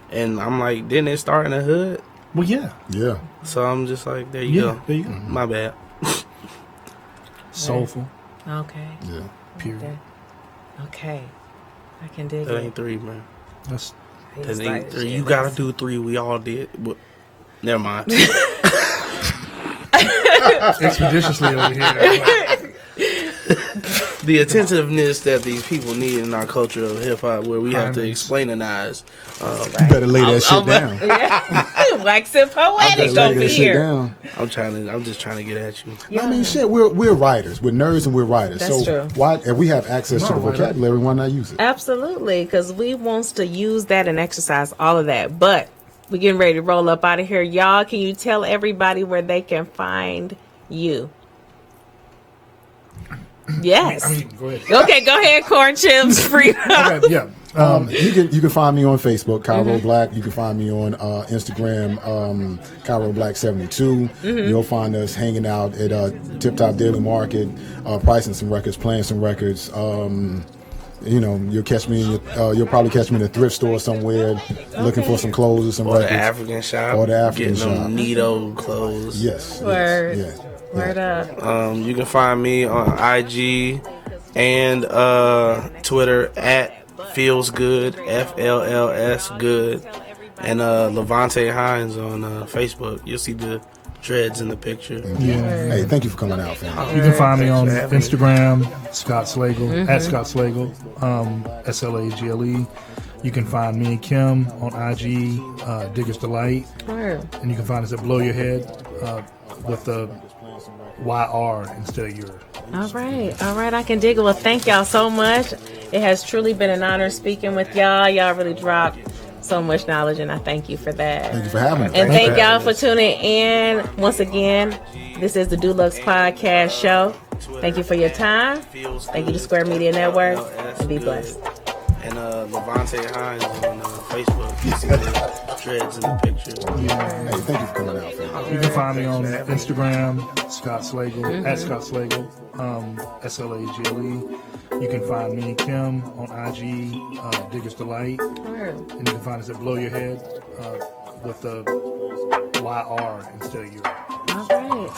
and I'm like, didn't it start in the hood? Well, yeah. Yeah. So I'm just like, there you go. There you go. My bad. Soulful. Okay. Yeah. Period. Okay. I can dig That it. ain't 3, man. That's He's That like, ain't 3. shit, You gotta that's- do 3. We all did. But never mind. expeditiously over here. The attentiveness that these people need in our culture of hip hop, where we have to Diamonds. explainize. You better lay that shit down. Yeah. Waxing poetic Lay over that shit here. down. I'm just trying to get at you. I mean, shit, we're writers. We're nerds and we're writers. That's so true. why, if we have access to the No, right. vocabulary, why not use it? Absolutely, because we wants to use that and exercise all of that. But we're getting ready to roll up out of here. Y'all, can you tell everybody where they can find you? Yes. I mean, go ahead. Okay, go ahead, corn chips, free. Okay, yeah. You can find me on Facebook, Cairo Black. You can find me on Instagram, Cairo Black 72. You'll find us hanging out at Tip Top Daily Market, pricing some records, playing some records. You'll catch me. You'll probably catch me in a thrift store somewhere, looking for some clothes or some Or the records. African shop. Or the African getting them shop. neato clothes. Yes. Word. Yes, Word up. You can find me on IG and Twitter at Feels Good, FLLS Good, and Levante Hines on Facebook. You'll see the dreads in the picture. Yeah. Hey, thank you for coming out, fam. You can find me Thanks on for having me. Instagram, Scott Slagle, at Scott Slagle, Slagle. You can find me and Kim on IG, Digger's Delight. Word. And you can find us at Blow Your Head with the YR instead of your. All right. I can dig it. Well, thank y'all so much. It has truly been an honor speaking with y'all. Y'all really dropped so much knowledge, and I thank you for that. Thank you for having me. And Thank thank you. y'all for tuning in. Once again, this is the DELUXE Podcast Show. Thank you for your time. Thank you to Square Media Network. And be blessed. And Levante Hines on Facebook. You see the dreads in the picture. Hey, thank you for coming out, fam. You can find me on Instagram, Scott Slagle, at Scott Slagle, Slagle. You can find me and Kim on IG, Digger's Delight. Word. And you can find us at Blow Your Head with the YR instead of your.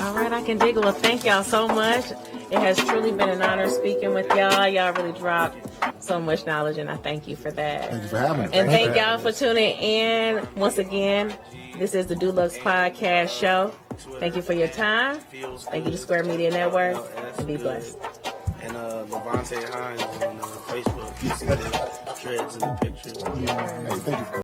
All right. I can dig it. Well, thank y'all so much. It has truly been an honor speaking with y'all. Y'all really dropped so much knowledge, and I thank you for that. Thank you for having me. And thank y'all for tuning in. Once again, this is the DELUXE Podcast Show. Thank you for your time. Thank you to Square Media Network. And be blessed. And Levante Hines on Facebook. You see the dreads in the picture. Hey, thank you for